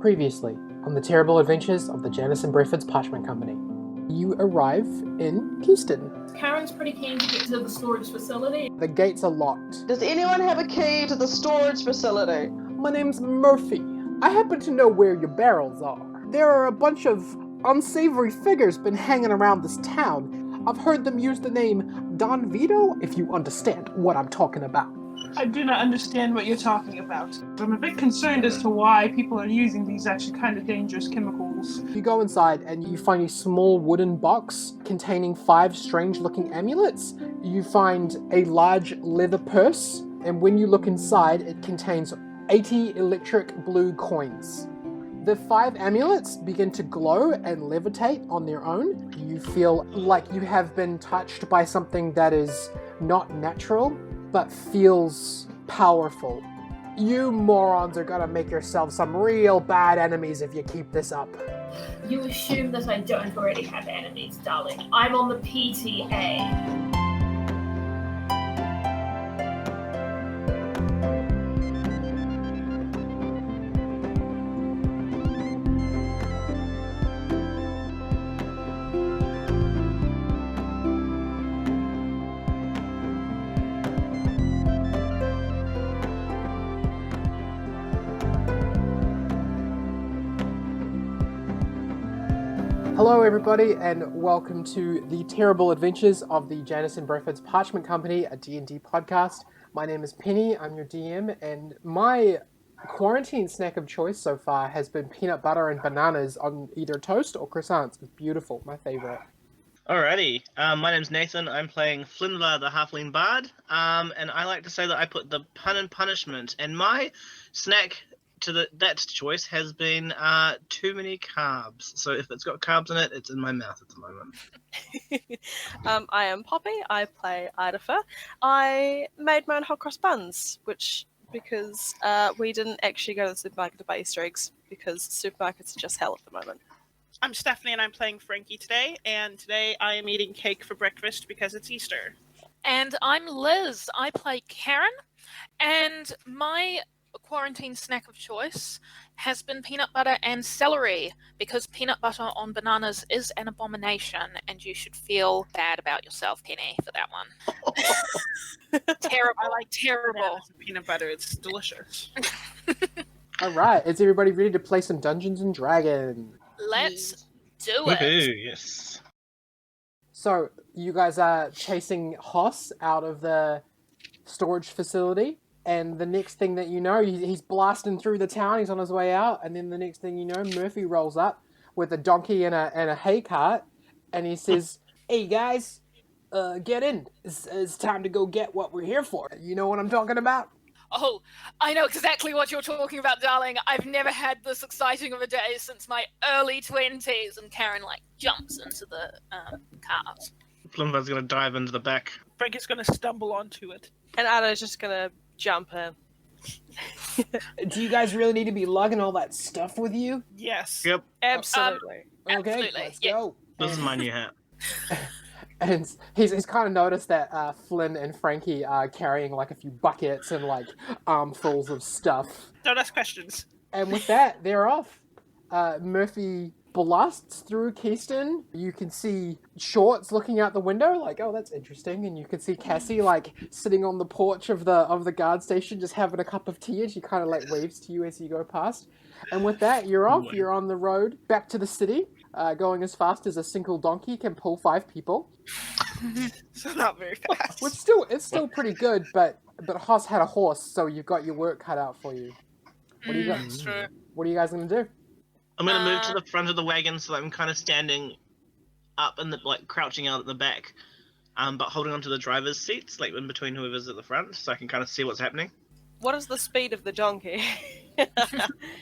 Previously, on the terrible adventures of the Janderson Breffords Parchment Company. You arrive in Keyston. Karen's pretty keen to get to the storage facility. The gates are locked. Does anyone have a key to the storage facility? My name's Murphy. I happen to know where your barrels are. There are a bunch of unsavory figures been hanging around this town. I've heard them use the name Don Vito, if you understand what I'm talking about. I do not understand what you're talking about. I'm a bit concerned as to why people are using these actually kind of dangerous chemicals. You go inside and you find a small wooden box containing 5 strange-looking amulets. You find a large leather purse, and when you look inside, it contains 80 electric blue coins. The 5 amulets begin to glow and levitate on their own. You feel like you have been touched by something that is not natural, but feels powerful. You morons are gonna make yourselves some real bad enemies if you keep this up. You assume that I don't already have enemies, darling. I'm on the PTA. Hello everybody, and welcome to the terrible adventures of the Janderson Breffords Parchment Company, a D&D podcast. My name is Penny, I'm your DM, and my quarantine snack of choice so far has been peanut butter and bananas on either toast or croissants. It's beautiful, my favorite. Alrighty, my name's Nathan. I'm playing Flinva, the Halfling Bard, and I like to say that I put the pun and punishment, and my snack to that choice has been too many carbs. So if it's got carbs in it, it's in my mouth at the moment. I am Poppy. I play Idafer. I made my own hot cross buns, because we didn't actually go to the supermarket to buy Easter eggs, because supermarkets are just hell at the moment. I'm Stephanie and I'm playing Frankie today, and today I am eating cake for breakfast because it's Easter. And I'm Liz. I play Karen, and my quarantine snack of choice has been peanut butter and celery, because peanut butter on bananas is an abomination, and you should feel bad about yourself, Penny, for that one. Terrible. I like terrible. Peanut butter, it's delicious. Alright, is everybody ready to play some Dungeons and Dragons? Let's do it. Woohoo, yes. So, you guys are chasing Hoss out of the storage facility. And the next thing that you know, he's blasting through the town, he's on his way out, and then the next thing you know, Murphy rolls up with a donkey and a hay cart, and he says, "Hey guys, get in. It's time to go get what we're here for." You know what I'm talking about? Oh, I know exactly what you're talking about, darling. I've never had this exciting of a day since my early 20s. And Karen, jumps into the cart. Flinva's gonna dive into the back. Frankie's gonna stumble onto it. And Anna's just gonna jump in. Do you guys really need to be lugging all that stuff with you? Yes. Yep. Absolutely. Okay, Absolutely, let's yeah. go. This is my new hat. And he's kind of noticed that Flynn and Frankie are carrying a few buckets and armfuls of stuff. Don't ask questions. And with that, they're off. Murphy blasts through Keyston. You can see Shorts looking out the window, oh, that's interesting. And you can see Cassie sitting on the porch of the guard station, just having a cup of tea, and she kind of waves to you as you go past. And with that, you're off. You're on the road back to the city, going as fast as a single donkey can pull 5 people. So not very fast. Which it's still pretty good, but Hoss had a horse, so you've got your work cut out for you. What do you got? True. What are you guys gonna do? I'm gonna move to the front of the wagon so that I'm kind of standing up and crouching out at the back, but holding onto the driver's seats, in between whoever's at the front, so I can kind of see what's happening. What is the speed of the donkey?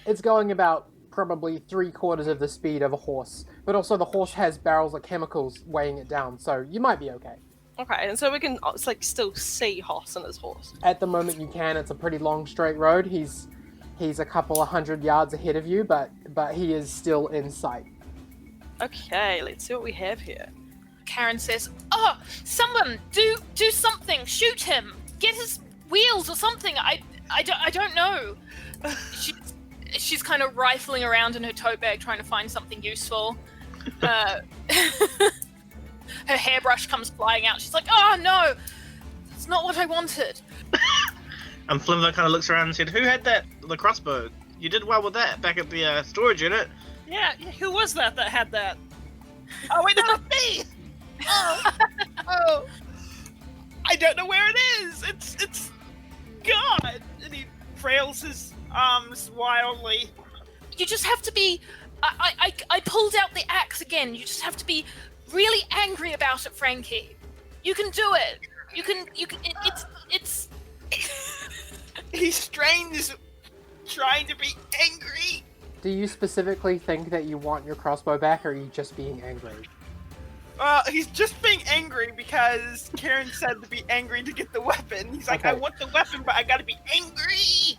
It's going about probably 3/4 of the speed of a horse, but also the horse has barrels of chemicals weighing it down, so you might be okay. Okay, and so we can still see Hoss and his horse. At the moment you can. It's a pretty long straight road. He's a couple of 100 yards ahead of you, but he is still in sight. Okay, let's see what we have here. Karen says, "Oh, someone do something! Shoot him! Get his wheels or something! I don't know." she's kind of rifling around in her tote bag trying to find something useful. Her hairbrush comes flying out. She's like, "Oh no, that's not what I wanted." And Flimver kind of looks around and said, "Who had the crossbow? You did well with that back at the storage unit." Yeah, who was that had that? Oh wait, that's me! Oh, I don't know where it is. It's gone. And he frails his arms wildly. You just have to be. I pulled out the axe again. You just have to be really angry about it, Frankie. You can do it. You can. It's. He strains, trying to be angry. Do you specifically think that you want your crossbow back, or are you just being angry? He's just being angry because Karen said to be angry to get the weapon. He's like, Okay. I want the weapon, but I gotta be angry.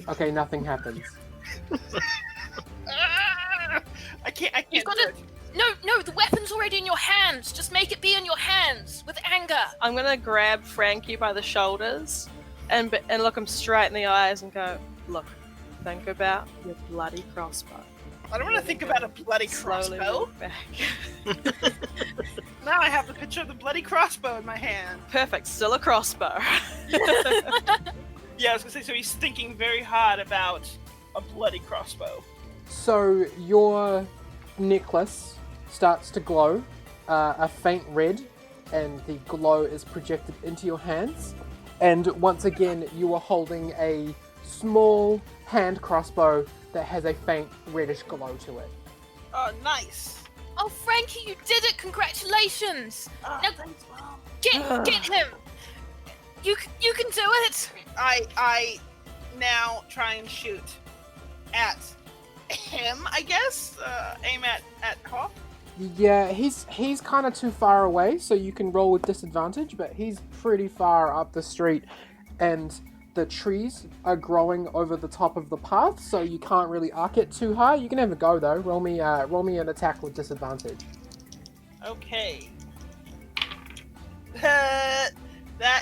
Okay, nothing happens. I can't. You've got do to. it. No, the weapon's already in your hands. Just make it be in your hands with anger. I'm gonna grab Frankie by the shoulders and look him straight in the eyes and go, "Look, think about your bloody crossbow." I don't want to think about a bloody Slowly crossbow. walk back. Now I have the picture of the bloody crossbow in my hand. Perfect, still a crossbow. Yeah, I was gonna say, so he's thinking very hard about a bloody crossbow. So your necklace starts to glow, a faint red, and the glow is projected into your hands. And once again, you are holding a small hand crossbow that has a faint reddish glow to it. Oh, nice. Oh, Frankie, you did it! Congratulations! Oh, Now- thanks, Mom. Get him! You can do it! I now try and shoot at him, I guess. Aim at Hawk. Yeah, he's kind of too far away, so you can roll with disadvantage, but he's pretty far up the street, and the trees are growing over the top of the path, so you can't really arc it too high. You can have a go though. Roll me an attack with disadvantage. Okay. That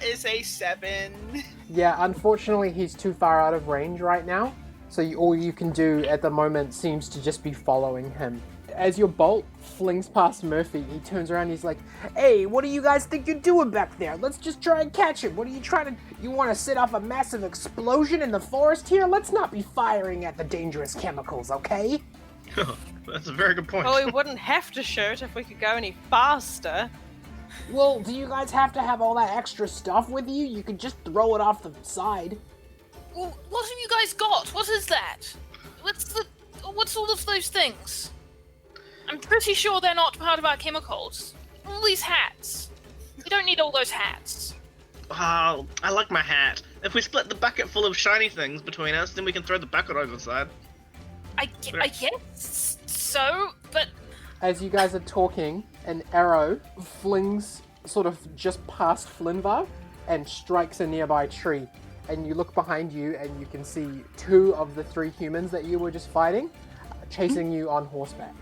is a 7. Yeah, unfortunately he's too far out of range right now, so all you can do at the moment seems to just be following him. As your bolt flings past Murphy, he turns around and he's like, "Hey, what do you guys think you're doing back there? Let's just try and catch him. What are you trying to... You want to set off a massive explosion in the forest here? Let's not be firing at the dangerous chemicals, okay?" That's a very good point. Well, we wouldn't have to shoot if we could go any faster. Well, do you guys have to have all that extra stuff with you? You could just throw it off the side. Well, what have you guys got? What is that? What's all of those things? I'm pretty sure they're not part of our chemicals. All these hats. We don't need all those hats. Oh, I like my hat. If we split the bucket full of shiny things between us, then we can throw the bucket over the side. I guess so, but As you guys are talking, an arrow flings sort of just past Flinvar and strikes a nearby tree. And you look behind you and you can see 2 of the 3 humans that you were just fighting chasing you on horseback.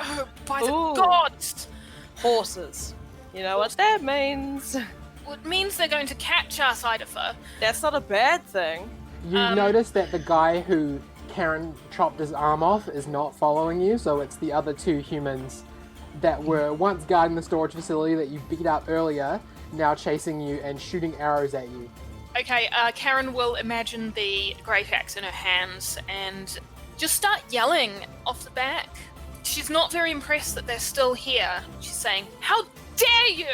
oh, by the Ooh. gods! Horses. You know what that means? Well, it means they're going to catch us, Idafer. That's not a bad thing. You notice that the guy who Karen chopped his arm off is not following you, so it's the other 2 humans that were once guarding the storage facility that you beat up earlier, now chasing you and shooting arrows at you. Okay, Karen will imagine the great axe in her hands and just start yelling off the back. She's not very impressed that they're still here. She's saying, "How dare you!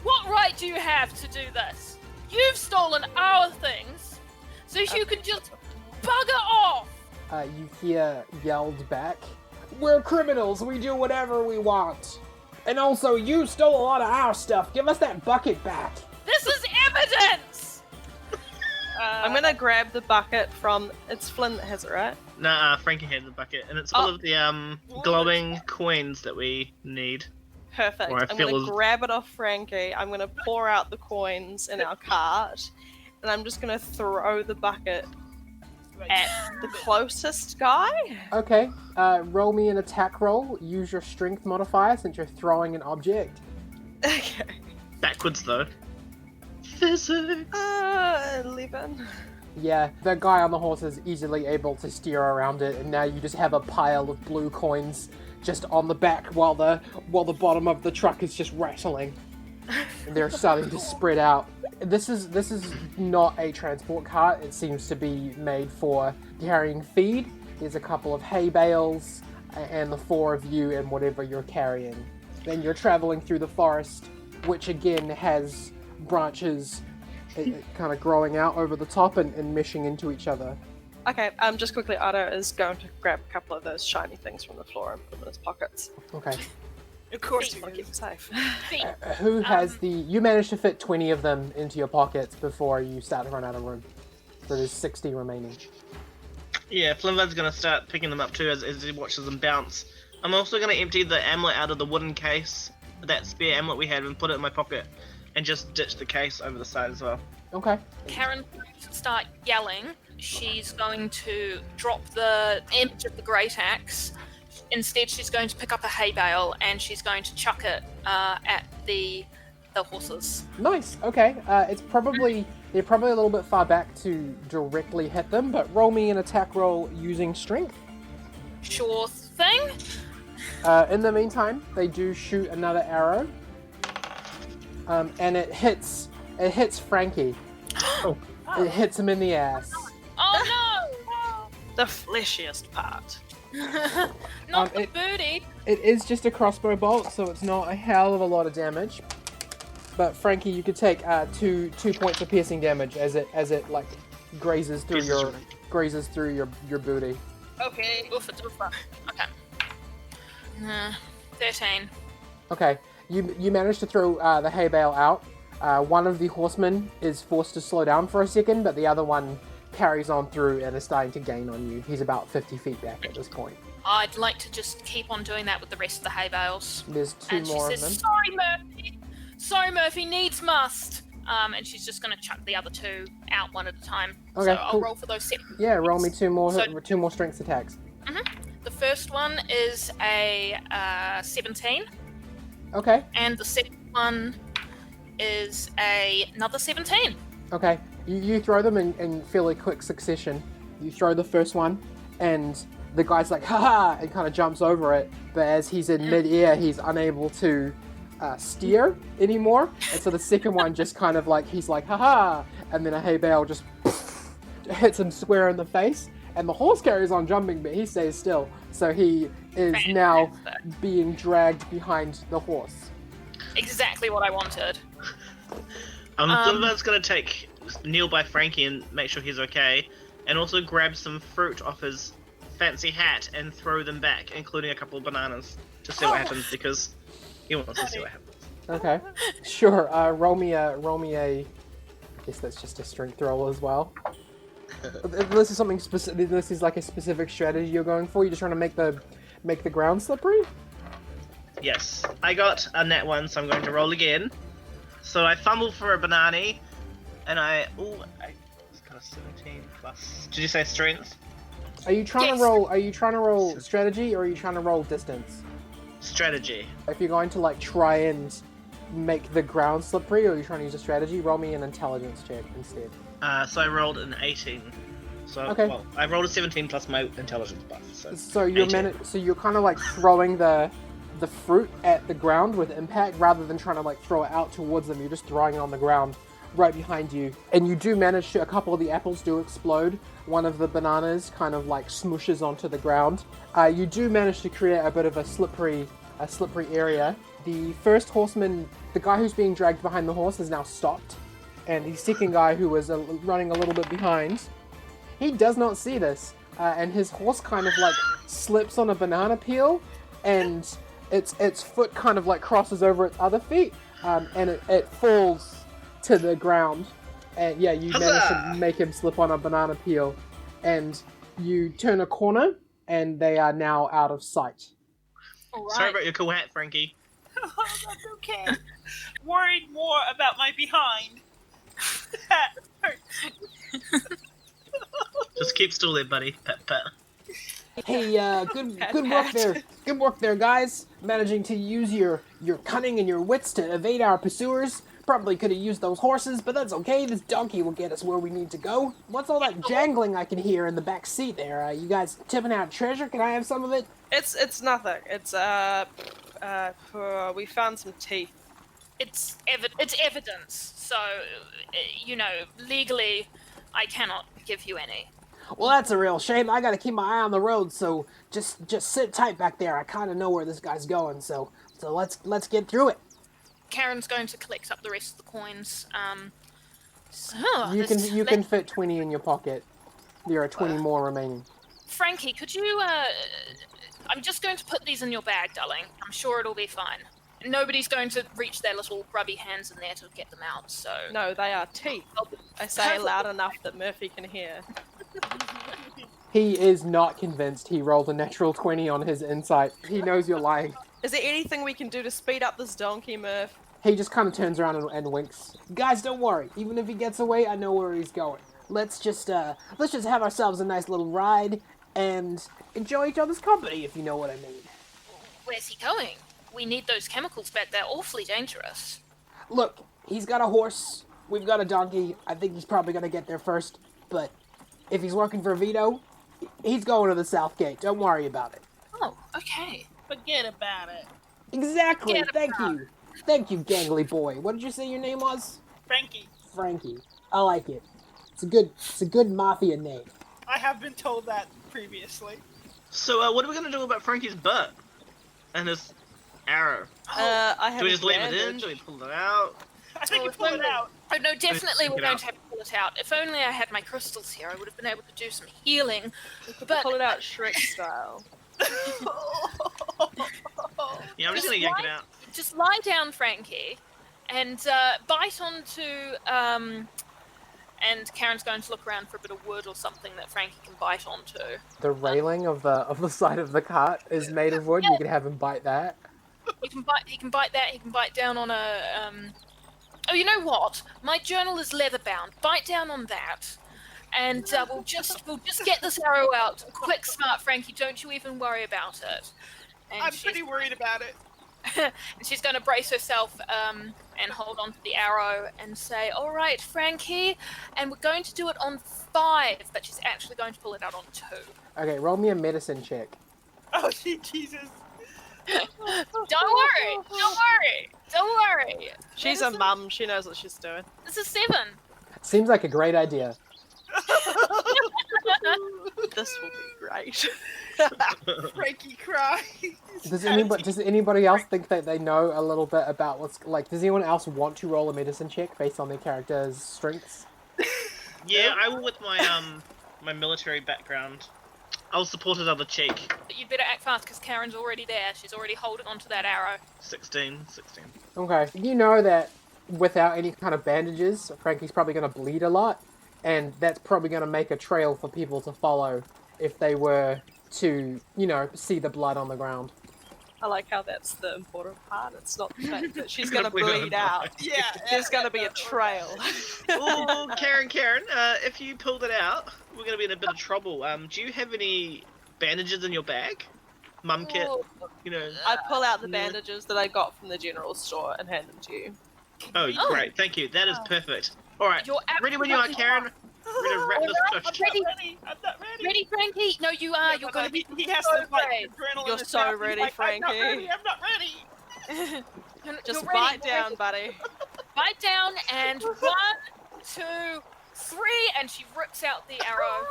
What right do you have to do this? You've stolen our things, so you can just bugger off!" You hear yelled back, "We're criminals, we do whatever we want. And also, you stole a lot of our stuff, give us that bucket back." This is evidence! I'm gonna grab the bucket from... It's Flynn that has it, right? Nah, Frankie had the bucket, and it's full of the glowing coins that we need. Perfect. Or I I'm feel gonna as- grab it off Frankie. I'm gonna pour out the coins in our cart, and I'm just gonna throw the bucket at the closest guy. Okay, roll me an attack roll. Use your strength modifier since you're throwing an object. Okay. Backwards, though. Physics! 11. Yeah, the guy on the horse is easily able to steer around it, and now you just have a pile of blue coins just on the back while the bottom of the truck is just rattling. And they're starting to spread out. This is not a transport cart. It seems to be made for carrying feed. There's a couple of hay bales, and the four of you and whatever you're carrying. Then you're traveling through the forest, which again has branches kind of growing out over the top and meshing into each other. Okay, just quickly, Ada is going to grab a couple of those shiny things from the floor and put them in his pockets. Okay. Of course, I want to keep them safe. Who has you managed to fit 20 of them into your pockets before you start to run out of room. So there's 60 remaining. Yeah, Flimvad's gonna start picking them up too as he watches them bounce. I'm also gonna empty the amulet out of the wooden case, that spare amulet we had, and put it in my pocket, and just ditch the case over the side as well. Okay. Karen's going to start yelling. She's going to drop the edge of the great axe. Instead, she's going to pick up a hay bale and she's going to chuck it at the horses. Nice. Okay. They're probably a little bit far back to directly hit them, but roll me an attack roll using strength. Sure thing. In the meantime, they do shoot another arrow, and it hits Frankie. It hits him in the ass. Oh The fleshiest part. no! Not the it- booty. It is just a crossbow bolt, so it's not a hell of a lot of damage. But Frankie, you could take 2 points of piercing damage as it like grazes through your booty. Okay. Oofa. Okay. 13. Okay, you manage to throw the hay bale out. One of the horsemen is forced to slow down for a second, but the other one carries on through and is starting to gain on you. He's about 50 feet back at this point. I'd like to just keep on doing that with the rest of the hay bales. There's 2 And she more says, of them. Sorry, Murphy, needs must. And she's just going to chuck the other 2 out one at a time. Okay, So I'll cool. roll for those 7. Yeah, roll me 2 more So- 2 more strength attacks. The first one is a 17, Okay. and the second one is another 17. Okay. You throw them in fairly quick succession. You throw the first one, and the guy's like, haha, and kind of jumps over it. But as he's in mid-air, he's unable to steer anymore. And so the second one just kind of like, he's like, haha, and then a hay bale just hits him square in the face. And the horse carries on jumping, but he stays still. So he is now being dragged behind the horse. Exactly what I wanted. Flimvad's gonna kneel by Frankie and make sure he's okay, and also grab some fruit off his fancy hat and throw them back, including a couple of bananas, to see what happens, because he wants to see what happens. Okay. Sure. Roll me a. I guess that's just a strength roll as well. This is something specific. This is like a specific strategy you're going for. You're just trying to make the ground slippery. Yes, I got a net 1, so I'm going to roll again. So I fumble for a banana, and I got a 17 plus. Did you say strength? Are you trying Yes. to roll? Are you trying to roll strategy, or are you trying to roll distance? Strategy. If you're going to like try and make the ground slippery, or you're trying to use a strategy, roll me an intelligence check instead. So I rolled an 18. So Okay. well, I rolled a 17 plus my intelligence buff. So you're 18. So you're kind of like throwing the fruit at the ground with impact rather than trying to like throw it out towards them. You're just throwing it on the ground right behind you, and you do manage to. A couple of the apples do explode. One of the bananas kind of like smooshes onto the ground. You do manage to create a bit of a slippery area. The first horseman, the guy who's being dragged behind the horse, is now stopped, and the second guy who was running a little bit behind, he does not see this, and his horse kind of like slips on a banana peel, and its foot kind of like crosses over its other feet, and it falls to the ground. And yeah, you manage to make him slip on a banana peel, and you turn a corner, and they are now out of sight. All right. Sorry about your cool hat, Frankie. Oh, that's okay. Worried more about my behind. That hurt. Just keep still there, buddy. Pat, pat. Hey, good work there. Good work there, guys. Managing to use your cunning and your wits to evade our pursuers. Probably could have used those horses, but that's okay. This donkey will get us where we need to go. What's all that jangling I can hear in the back seat there? You guys tipping out treasure? Can I have some of it? It's nothing. It's we found some teeth. It's evidence, so legally, I cannot give you any. Well, that's a real shame. I gotta keep my eye on the road, so just sit tight back there. I kind of know where this guy's going, so let's get through it. Karen's going to collect up the rest of the coins. You can fit 20 in your pocket. There are 20 more remaining. Frankie, could you? I'm just going to put these in your bag, darling. I'm sure it'll be fine. Nobody's going to reach their little grubby hands in there to get them out, so... No, they are teeth. I say loud enough that Murphy can hear. He is not convinced he rolled a natural 20 on his insight. He knows you're lying. Is there anything we can do to speed up this donkey, Murph? He just kind of turns around and winks. Guys, don't worry. Even if he gets away, I know where he's going. Let's just have ourselves a nice little ride and enjoy each other's company, if you know what I mean. Where's he going? We need those chemicals back. They're awfully dangerous. Look, he's got a horse. We've got a donkey. I think he's probably going to get there first. But if he's working for Vito, he's going to the South Gate. Don't worry about it. Oh, okay. Forget about it. Exactly. Thank you. Thank you, gangly boy. What did you say your name was? Frankie. Frankie. I like it. It's a good mafia name. I have been told that previously. So, what are we gonna do about Frankie's butt? And his arrow? I have Do we just a leave it in? bandage. Do we pull it out? I think you if pull it only- out. Oh, no, definitely Take we're it going out. to have to pull it out. If only I had my crystals here, I would have been able to do some healing. But Pull it out Shrek style. Yeah, I'm just Just gonna yank like- it out. just lie down, Frankie, and bite onto... And Karen's going to look around for a bit of wood or something that Frankie can bite onto. The railing of the side of the cart is made of wood. You can have him bite that. He can bite that. He can bite down on a. Oh, you know what? My journal is leather bound. Bite down on that, and we'll just get this arrow out. Quick, smart, Frankie. Don't you even worry about it. And I'm she's- pretty worried about it. and she's going to brace herself and hold on to the arrow and say, "All right, Frankie," and we're going to do it on 5, but she's actually going to pull it out on 2. Okay, roll me a medicine check. Oh, Jesus. Don't worry. She's a mum. She knows what she's doing. This is 7. Seems like a great idea. This will be great. Frankie cries. Does anybody else think that they know a little bit about what's like? Does anyone else want to roll a medicine check based on their character's strengths? Yeah, I will with my my military background. I'll support his other cheek. But you'd better act fast because Karen's already there. She's already holding onto that arrow. 16. Okay, you know that without any kind of bandages, Frankie's probably going to bleed a lot, and that's probably going to make a trail for people to follow if they were to, see the blood on the ground. I like how that's the important part. It's not the fact that she's going to Bleed on bleed the out. line. Yeah. There's going to be a trail. Oh, Karen, if you pulled it out, we're going to be in a bit of trouble. Do you have any bandages in your bag? Mum kit, Oh, I pull out the bandages that I got from the general store and hand them to you. Oh, Oh. great, thank you. That is perfect. Alright, You're ready when you are, absolutely Karen. We're going to wrap this I'm push. ready. I'm not ready. Ready, Frankie? No, you are. You're going to be. He has so to like brave. adrenaline. You're is so happening. ready, Like, I'm not Frankie. ready. I'm not ready. Just You're ready, bite down, you're buddy. Bite down and 1, 2, 3, and she rips out the arrow.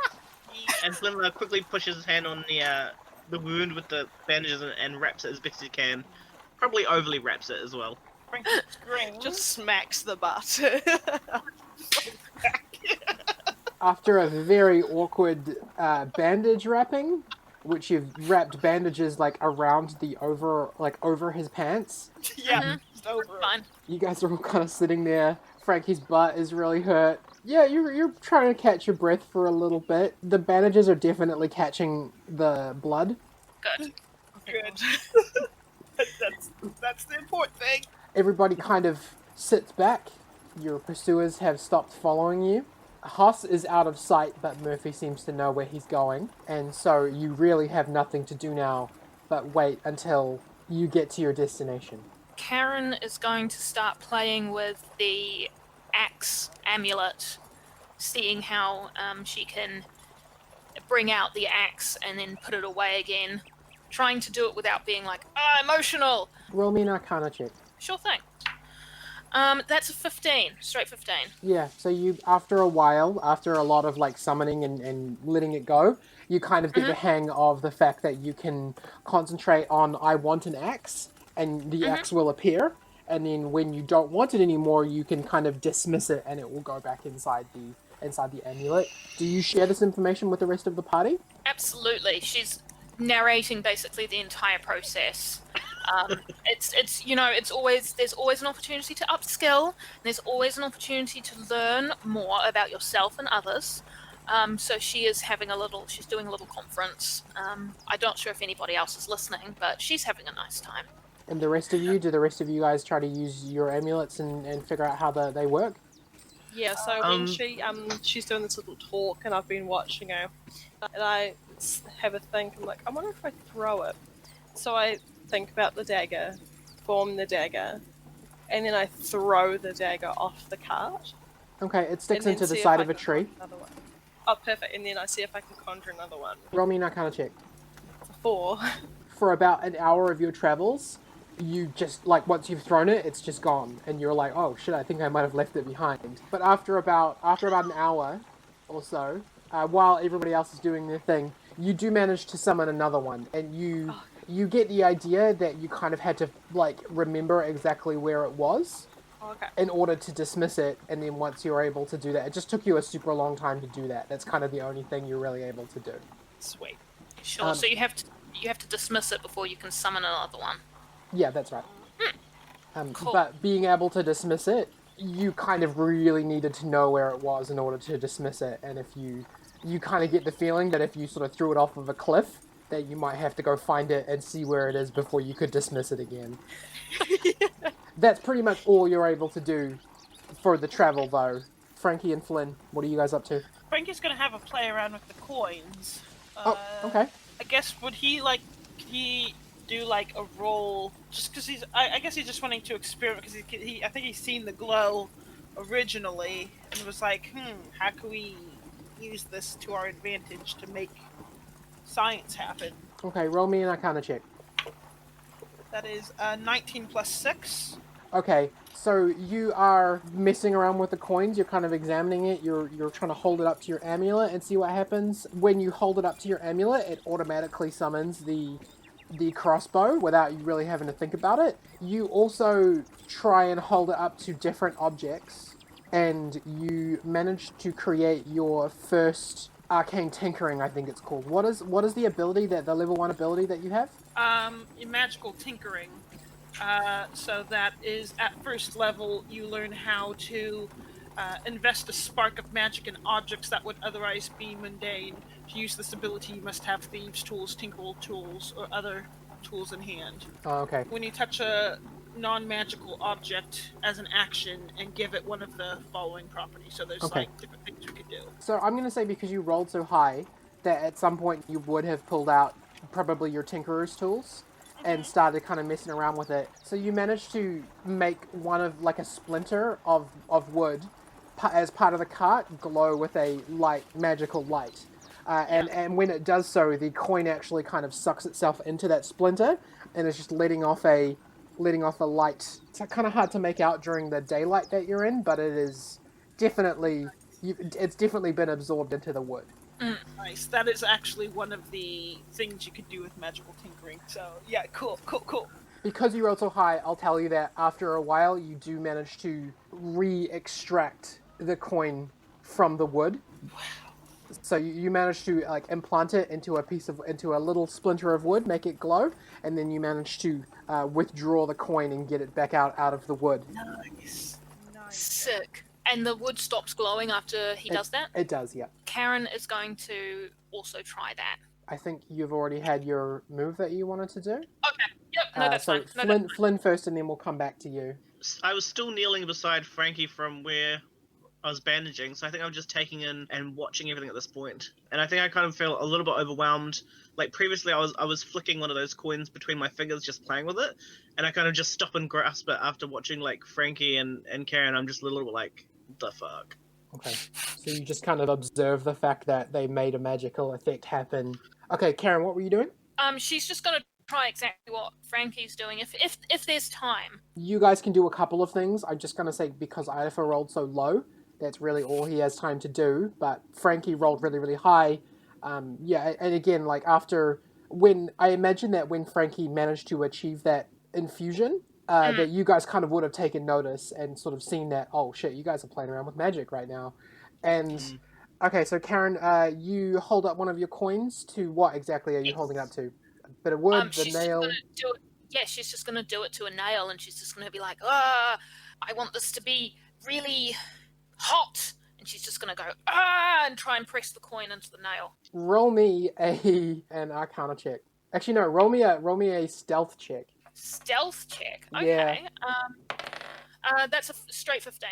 And Slim quickly pushes his hand on the wound with the bandages and wraps it as best as he can. Probably overly wraps it as well. Frankie screams. Just smacks the butt. After a very awkward bandage wrapping, which you've wrapped bandages around over his pants, Yeah, it's over. Fine. you guys are all kind of sitting there. Frankie's butt is really hurt. Yeah, you're trying to catch your breath for a little bit. The bandages are definitely catching the blood. Good. Good. that's the important thing. Everybody kind of sits back. Your pursuers have stopped following you. Haas is out of sight, but Murphy seems to know where he's going, and so you really have nothing to do now but wait until you get to your destination. Karen is going to start playing with the axe amulet, seeing how she can bring out the axe and then put it away again, trying to do it without being like, emotional. Roll me an Arcana check. Sure thing. That's a 15, straight 15. Yeah, so you, after a while, after a lot of like summoning and letting it go, you kind of get the hang of the fact that you can concentrate on, I want an axe, and the axe will appear, and then when you don't want it anymore, you can kind of dismiss it and it will go back inside the amulet. Do you share this information with the rest of the party? Absolutely. She's narrating basically the entire process. It's always, there's always an opportunity to upskill, and there's always an opportunity to learn more about yourself and others. So she's doing a little conference. I'm not sure if anybody else is listening, but she's having a nice time. And the rest of you, do the rest of you guys try to use your amulets and figure out how they work? Yeah, so when she's doing this little talk, and I've been watching her, and I have a think, I'm like, I wonder if I throw it. So I think about the dagger, form the dagger, and then I throw the dagger off the cart. Okay, it sticks and into then the see side if of I a can tree. conjure another one. Oh, perfect. And then I see if I can conjure another one. Roll me an Arcana check. It's a 4. For about an hour of your travels, you just, like, once you've thrown it, it's just gone. And you're like, oh shit, I think I might have left it behind. But after about an hour or so, while everybody else is doing their thing, you do manage to summon another one. And you get the idea that you kind of had to, like, remember exactly where it was Okay. in order to dismiss it. And then once you're able to do that, it just took you a super long time to do that. That's kind of the only thing you're really able to do. Sweet. Sure. So you have to dismiss it before you can summon another one. Yeah, that's right. Cool. But being able to dismiss it, you kind of really needed to know where it was in order to dismiss it. And if you kind of get the feeling that if you sort of threw it off of a cliff, that you might have to go find it and see where it is before you could dismiss it again. That's pretty much all you're able to do for the travel, though. Frankie and Flynn, what are you guys up to? Frankie's gonna have a play around with the coins. Oh, okay. I guess could he do like a roll just because I guess he's just wanting to experiment because I think he's seen the glow originally and was like, how can we use this to our advantage to make science happen? Okay, roll me an Arcana check. That is 19 plus 6. Okay, so you are messing around with the coins, you're kind of examining it, you're trying to hold it up to your amulet and see what happens. When you hold it up to your amulet, it automatically summons the crossbow without you really having to think about it. You also try and hold it up to different objects, and you manage to create your first arcane tinkering, I think it's called. What is the ability, the level 1 ability that you have? Magical tinkering. So that is at first level you learn how to invest a spark of magic in objects that would otherwise be mundane. To use this ability you must have thieves' tools, tinkerable tools, or other tools in hand. Oh, okay. When you touch a non-magical object as an action and give it one of the following properties. So there's like different things you could do. So I'm going to say because you rolled so high that at some point you would have pulled out probably your tinkerer's tools and started kind of messing around with it. So you managed to make one of like a splinter of wood as part of the cart glow with a magical light. And when it does so, the coin actually kind of sucks itself into that splinter and is just letting off a light. It's kind of hard to make out during the daylight that you're in, but it is definitely been absorbed into the wood. Nice. That is actually one of the things you could do with magical tinkering. So yeah, cool. Because you rolled so high, I'll tell you that after a while you do manage to re-extract the coin from the wood. Wow. So you manage to like implant it into a little splinter of wood, make it glow, and then you manage to withdraw the coin and get it back out of the wood. Nice. Sick. And the wood stops glowing after he does that? It does, yeah. Karen is going to also try that. I think you've already had your move that you wanted to do. Okay. Yep. No, that's fine. No, Flynn first, and then we'll come back to you. I was still kneeling beside Frankie from where bandaging, so I think I'm just taking in and watching everything at this point. And I think I kind of feel a little bit overwhelmed. Like previously, I was flicking one of those coins between my fingers, just playing with it, and I kind of just stop and grasp it after watching like Frankie and Karen. I'm just a little bit like, the fuck. Okay, so you just kind of observe the fact that they made a magical effect happen. Okay, Karen, what were you doing? She's just gonna try exactly what Frankie's doing if there's time. You guys can do a couple of things. I'm just going to say because Idafer rolled so low, that's really all he has time to do. But Frankie rolled really, really high. Yeah, and again, like I imagine that when Frankie managed to achieve that infusion, that you guys kind of would have taken notice and sort of seen that, oh shit, you guys are playing around with magic right now. And, okay, so Karen, you hold up one of your coins to what exactly are you holding up to? A bit of wood, the nail? Yeah, she's just going to do it to a nail, and she's just going to be like, I want this to be really hot. And she's just going to go, and try and press the coin into the nail. Roll me an Arcana check. Actually, no, roll me a stealth check. Stealth check? Okay. Yeah. That's a straight 15.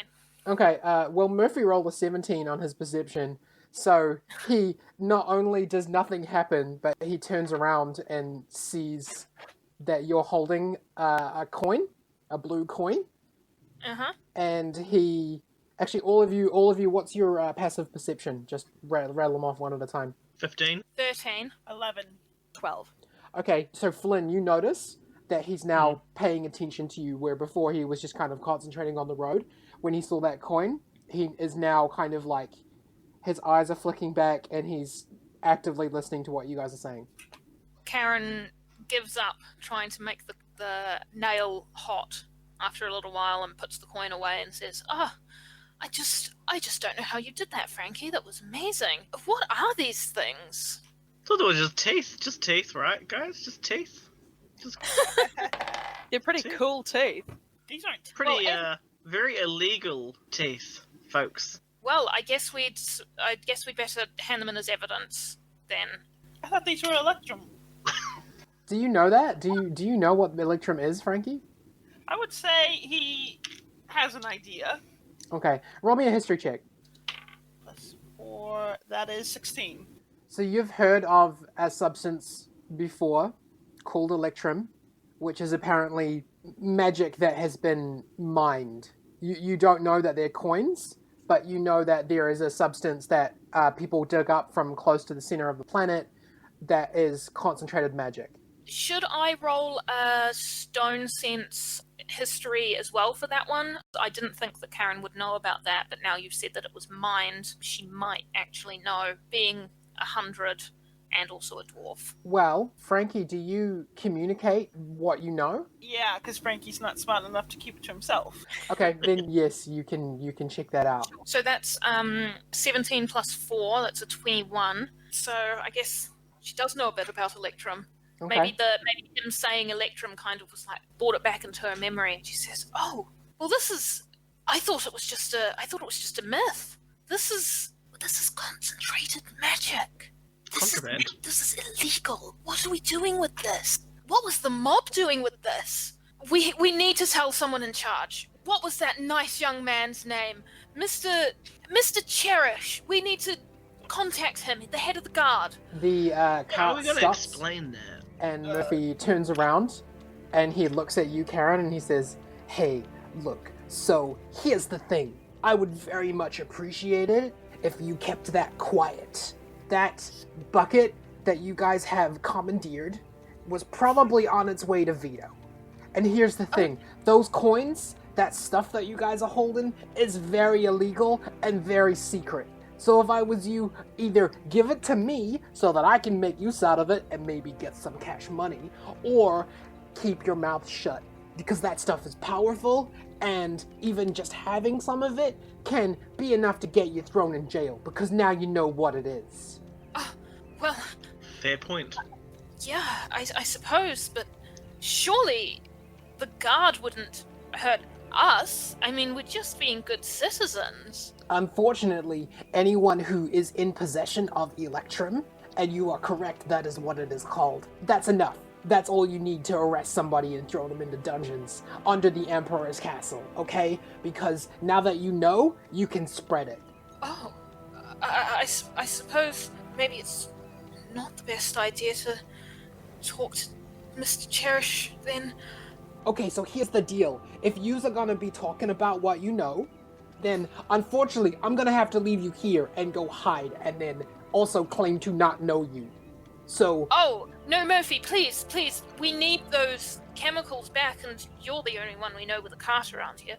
Okay, well, Murphy rolled a 17 on his perception, so he not only does nothing happen, but he turns around and sees that you're holding a coin, a blue coin. Uh-huh. And he... Actually, all of you, what's your passive perception? Just rattle them off one at a time. 15. 13. 11. 12. Okay, so Flynn, you notice that he's now paying attention to you, where before he was just kind of concentrating on the road. When he saw that coin, he is now kind of like, his eyes are flicking back and he's actively listening to what you guys are saying. Karen gives up trying to make the nail hot after a little while and puts the coin away and says, I just don't know how you did that, Frankie. That was amazing. What are these things? Thought they were just teeth, right, guys? Just teeth. They're pretty cool teeth. These aren't Pretty, very illegal teeth, folks. Well, I guess we'd better hand them in as evidence then. I thought these were Electrum. Do you know that? Do you know what Electrum is, Frankie? I would say he has an idea. Okay, roll me a history check. +4, that is 16. So you've heard of a substance before called Electrum, which is apparently magic that has been mined. You don't know that they're coins, but you know that there is a substance that people dig up from close to the center of the planet that is concentrated magic. Should I roll a stone sense history as well for that one? I didn't think that Karen would know about that, but now you've said that it was mined, she might actually know, being 100 and also a dwarf. Well, Frankie, do you communicate what you know? Yeah, because Frankie's not smart enough to keep it to himself. Okay, then yes, you can check that out. So that's 17 plus 4, that's a 21. So I guess she does know a bit about Electrum. Okay. Maybe him saying Electrum kind of was like brought it back into her memory, and she says, "Oh, well, I thought it was just a myth. This is concentrated magic. Contraband. This is illegal. What are we doing with this? What was the mob doing with this? We need to tell someone in charge. What was that nice young man's name? Mr. Cherish. We need to contact him, the head of the guard." The How are cart we gonna stops, explain that? and Murphy turns around, and he looks at you, Karen, and he says, "Hey, look, so here's the thing. I would very much appreciate it if you kept that quiet. That bucket that you guys have commandeered was probably on its way to Vito. And here's the thing, those coins, that stuff that you guys are holding, is very illegal and very secret. So if I was you, either give it to me so that I can make use out of it and maybe get some cash money, or keep your mouth shut, because that stuff is powerful, and even just having some of it can be enough to get you thrown in jail, because now you know what it is." Well, Fair point. yeah, I suppose, but surely the guard wouldn't hurt us. I mean, we're just being good citizens. Unfortunately, anyone who is in possession of Electrum, and you are correct, that is what it is called, that's enough. That's all you need to arrest somebody and throw them into dungeons under the Emperor's castle, okay? Because now that you know, you can spread it. Oh, I suppose maybe it's not the best idea to talk to Mr. Cherish then. Okay, so here's the deal. If yous are gonna be talking about what you know, then unfortunately I'm gonna have to leave you here and go hide and then also claim to not know you. So... Oh, no, Murphy, please, we need those chemicals back, and you're the only one we know with a cart around here.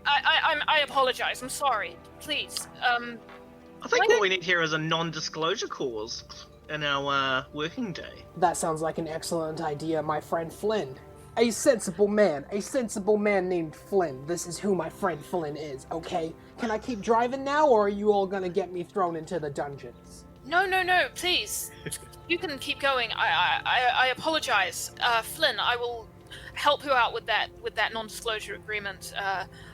I apologize, I'm sorry. Please, I think what we need here is a non-disclosure clause in our working day. That sounds like an excellent idea, my friend Flynn. A sensible man named Flynn. This is who my friend Flynn is, okay? Can I keep driving now, or are you all gonna get me thrown into the dungeons? No, please. You can keep going. I apologize. Flynn, I will help you out with that non-disclosure agreement.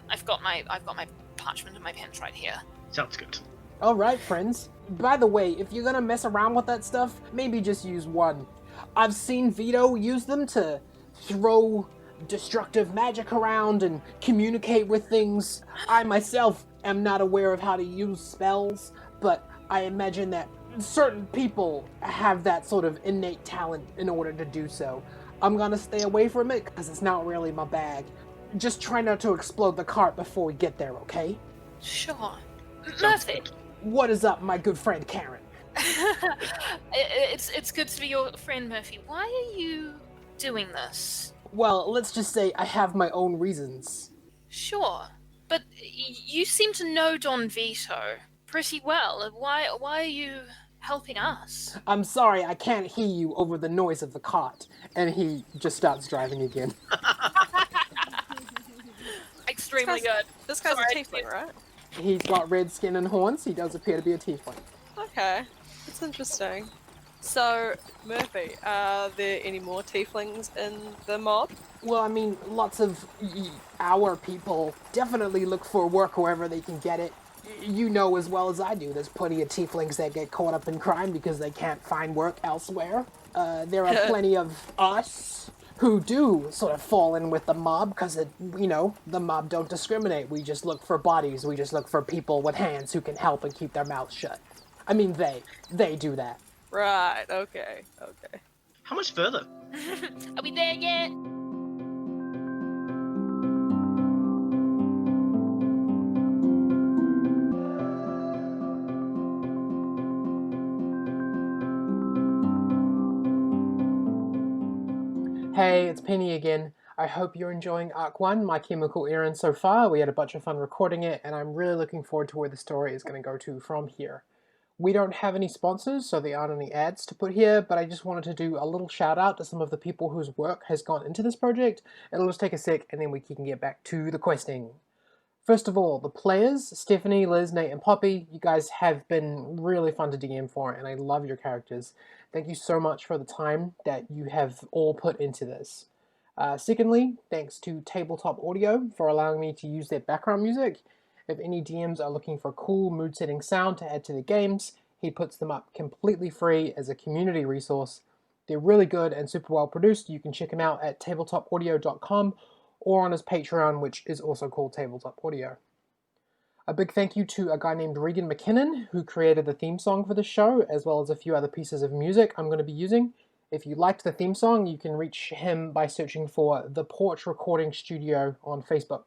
I've got my parchment and my pens right here. Sounds good. Alright, friends. By the way, if you're gonna mess around with that stuff, maybe just use one. I've seen Vito use them to throw destructive magic around and communicate with things. I myself am not aware of how to use spells, but I imagine that certain people have that sort of innate talent in order to do so. I'm gonna stay away from it because it's not really my bag. Just try not to explode the cart before we get there, okay? Sure. Sounds Murphy. good. What is up, my good friend Karen? It's good to be your friend, Murphy. Why are you doing this? Well, let's just say I have my own reasons. Sure, but you seem to know Don Vito pretty well. Why are you helping us? I'm sorry, I can't hear you over the noise of the cart. And he just starts driving again. Extremely good. This guy's Sorry, a tiefling, right? He's got red skin and horns. He does appear to be a tiefling. Okay, that's interesting. So, Murphy, are there any more tieflings in the mob? Well, I mean, lots of our people definitely look for work wherever they can get it. You know as well as I do, there's plenty of tieflings that get caught up in crime because they can't find work elsewhere. There are plenty of us who do sort of fall in with the mob because, the mob don't discriminate. We just look for bodies. We just look for people with hands who can help and keep their mouths shut. I mean, they do that. Right, okay. How much further? Are we there yet? Hey, it's Penny again. I hope you're enjoying Arc 1, My Chemical Errand so far. We had a bunch of fun recording it, and I'm really looking forward to where the story is going to go to from here. We don't have any sponsors, so there aren't any ads to put here, but I just wanted to do a little shout out to some of the people whose work has gone into this project. It'll just take a sec, and then we can get back to the questing. First of all, the players, Stephanie, Liz, Nate, and Poppy, you guys have been really fun to DM for, and I love your characters. Thank you so much for the time that you have all put into this. Secondly, thanks to Tabletop Audio for allowing me to use their background music. If any DMs are looking for cool mood-setting sound to add to their games, he puts them up completely free as a community resource. They're really good and super well produced. You can check him out at tabletopaudio.com or on his Patreon, which is also called Tabletop Audio. A big thank you to a guy named Regan McKinnon, who created the theme song for the show, as well as a few other pieces of music I'm going to be using. If you liked the theme song, you can reach him by searching for The Porch Recording Studio on Facebook.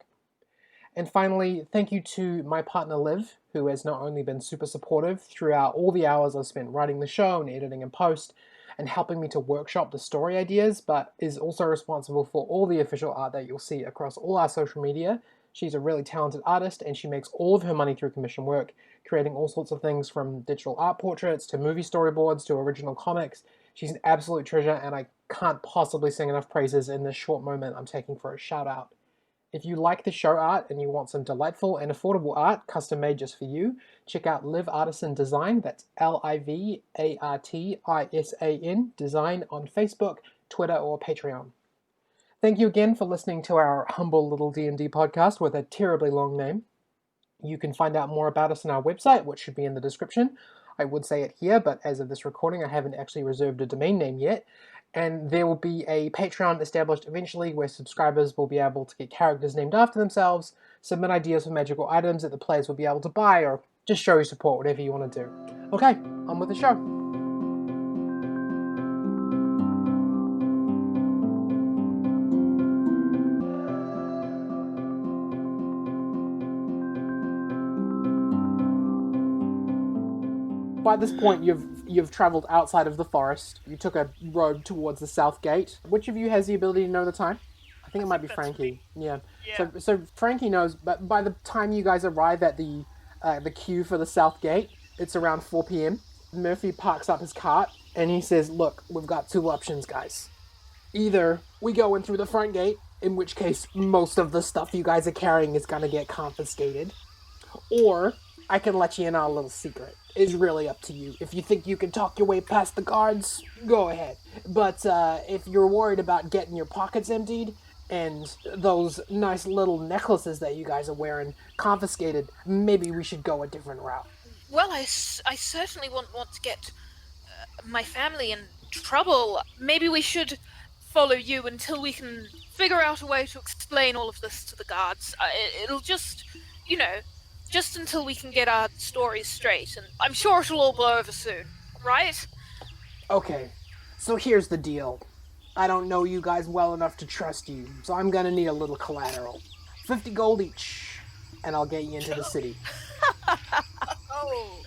And finally, thank you to my partner Liv, who has not only been super supportive throughout all the hours I've spent writing the show and editing and post, and helping me to workshop the story ideas, but is also responsible for all the official art that you'll see across all our social media. She's a really talented artist, and she makes all of her money through commission work, creating all sorts of things from digital art portraits to movie storyboards to original comics. She's an absolute treasure, and I can't possibly sing enough praises in this short moment I'm taking for a shout out. If you like the show art and you want some delightful and affordable art custom made just for you, check out Liv Artisan Design, that's Livartisan Design on Facebook, Twitter, or Patreon. Thank you again for listening to our humble little D&D podcast with a terribly long name. You can find out more about us on our website, which should be in the description. I would say it here, but as of this recording, I haven't actually reserved a domain name yet. And there will be a Patreon established eventually where subscribers will be able to get characters named after themselves, submit ideas for magical items that the players will be able to buy, or just show your support, whatever you want to do. Okay, on with the show. By this point, you've traveled outside of the forest. You took a road towards the south gate. Which of you has the ability to know the time? I think it might be that's Frankie. Yeah. Yeah. So Frankie knows, but by the time you guys arrive at the queue for the south gate, it's around 4 p.m. Murphy parks up his cart and he says, "Look, we've got two options, guys. Either we go in through the front gate, in which case most of the stuff you guys are carrying is gonna get confiscated, or I can let you in on a little secret. It's really up to you. If you think you can talk your way past the guards, go ahead. But if you're worried about getting your pockets emptied and those nice little necklaces that you guys are wearing confiscated, maybe we should go a different route." Well, I certainly wouldn't want to get my family in trouble. Maybe we should follow you until we can figure out a way to explain all of this to the guards. It'll just, just until we can get our stories straight, and I'm sure it'll all blow over soon, right? Okay, so here's the deal. I don't know you guys well enough to trust you, so I'm gonna need a little collateral. 50 gold each, and I'll get you into the city. Oh.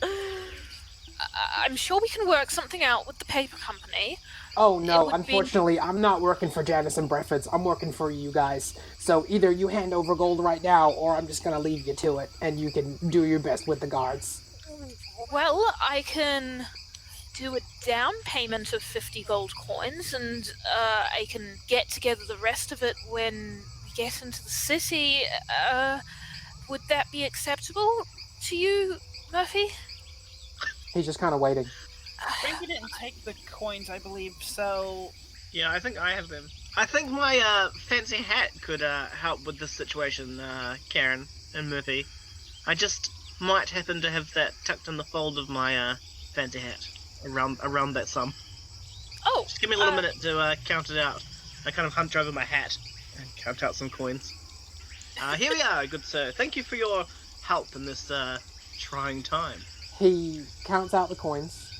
I'm sure we can work something out with the paper company. Oh no, would be- unfortunately, I'm not working for Janderson Breffords. I'm working for you guys. So either you hand over gold right now, or I'm just gonna leave you to it, and you can do your best with the guards. Well, I can do a down payment of 50 gold coins, and I can get together the rest of it when we get into the city. Would that be acceptable to you, Murphy? He's just kind of waiting. Frankie didn't take the coins, I believe, so... Yeah, I think I have them. I think my fancy hat could help with this situation, Karen and Murphy. I just might happen to have that tucked in the fold of my fancy hat around that sum. Oh, Just give me a little minute to count it out. I kind of hunched over my hat and count out some coins. Here we are, good sir. Thank you for your help in this trying time. He counts out the coins,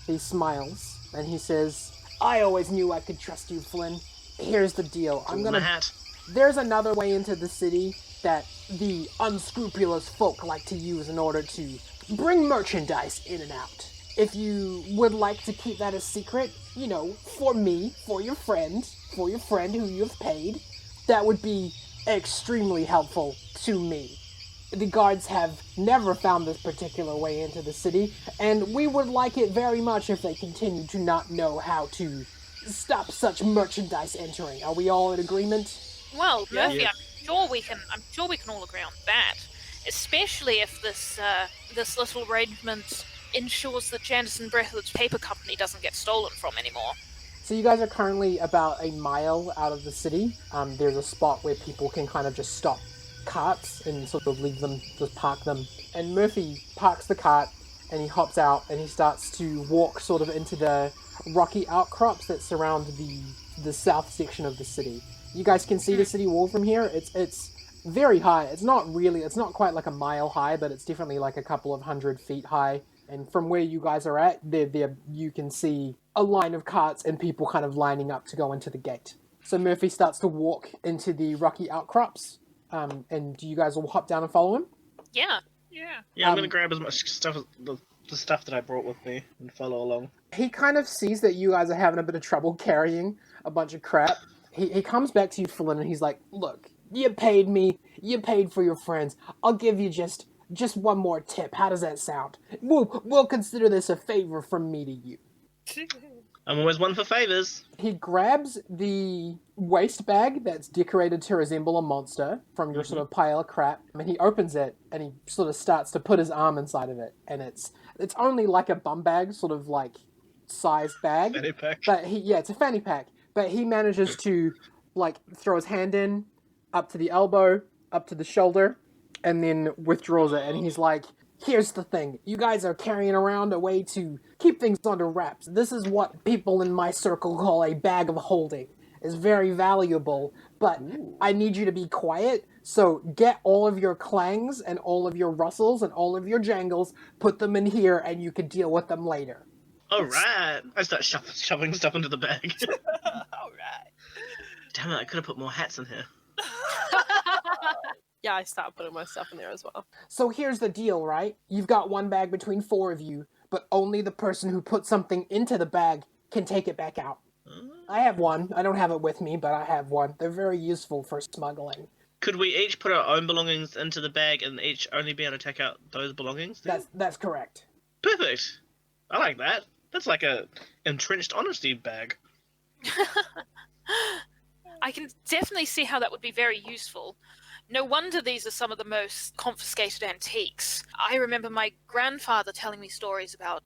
he smiles, and he says, "I always knew I could trust you, Flynn. Here's the deal. My hat. There's another way into the city that the unscrupulous folk like to use in order to bring merchandise in and out. If you would like to keep that a secret, for me, for your friend who you've paid, that would be extremely helpful to me. The guards have never found this particular way into the city, and we would like it very much if they continue to not know how to stop such merchandise entering. Are we all in agreement?" well, Yeah. Murphy, Yeah. I'm sure we can all agree on that. Especially if this little arrangement ensures that Janderson Breffords paper company doesn't get stolen from anymore. So you guys are currently about a mile out of the city. There's a spot where people can kind of just stop carts and sort of leave them, just park them. And Murphy parks the cart and he hops out and he starts to walk sort of into the rocky outcrops that surround the south section of the city. You guys can see the city wall from here. It's very high. It's not quite like a mile high, but it's definitely like a couple of 100 feet high. And from where you guys are at, there you can see a line of carts and people kind of lining up to go into the gate. So Murphy starts to walk into the rocky outcrops. And do you guys all hop down and follow him? Yeah. Yeah. Yeah, I'm gonna grab as much stuff, the stuff that I brought with me, and follow along. He kind of sees that you guys are having a bit of trouble carrying a bunch of crap. He comes back to you, Flynn, and he's like, "Look, you paid me. You paid for your friends. I'll give you just one more tip. How does that sound? We'll consider this a favor from me to you." I'm always one for favors. He grabs the waste bag that's decorated to resemble a monster from your sort of pile of crap, and he opens it, and he sort of starts to put his arm inside of it, and it's only like a bum bag, sort of like sized bag. Fanny pack. But it's a fanny pack. But he manages to like throw his hand in, up to the elbow, up to the shoulder, and then withdraws it, and he's like, here's the thing. You guys are carrying around a way to keep things under wraps. This is what people in my circle call a bag of holding. It's very valuable, but I need you to be quiet. So get all of your clangs and all of your rustles and all of your jangles, put them in here, and you can deal with them later. Alright. I start shoving stuff into the bag. All right. Damn it, I could have put more hats in here. Yeah, I start putting my stuff in there as well. So here's the deal, right? You've got one bag between 4 of you, but only the person who put something into the bag can take it back out. I have one. I don't have it with me, but I have one. They're very useful for smuggling. Could we each put our own belongings into the bag and each only be able to take out those belongings? That's correct. Perfect. I like that. That's like a entrenched honesty bag. I can definitely see how that would be very useful. No wonder these are some of the most confiscated antiques. I remember my grandfather telling me stories about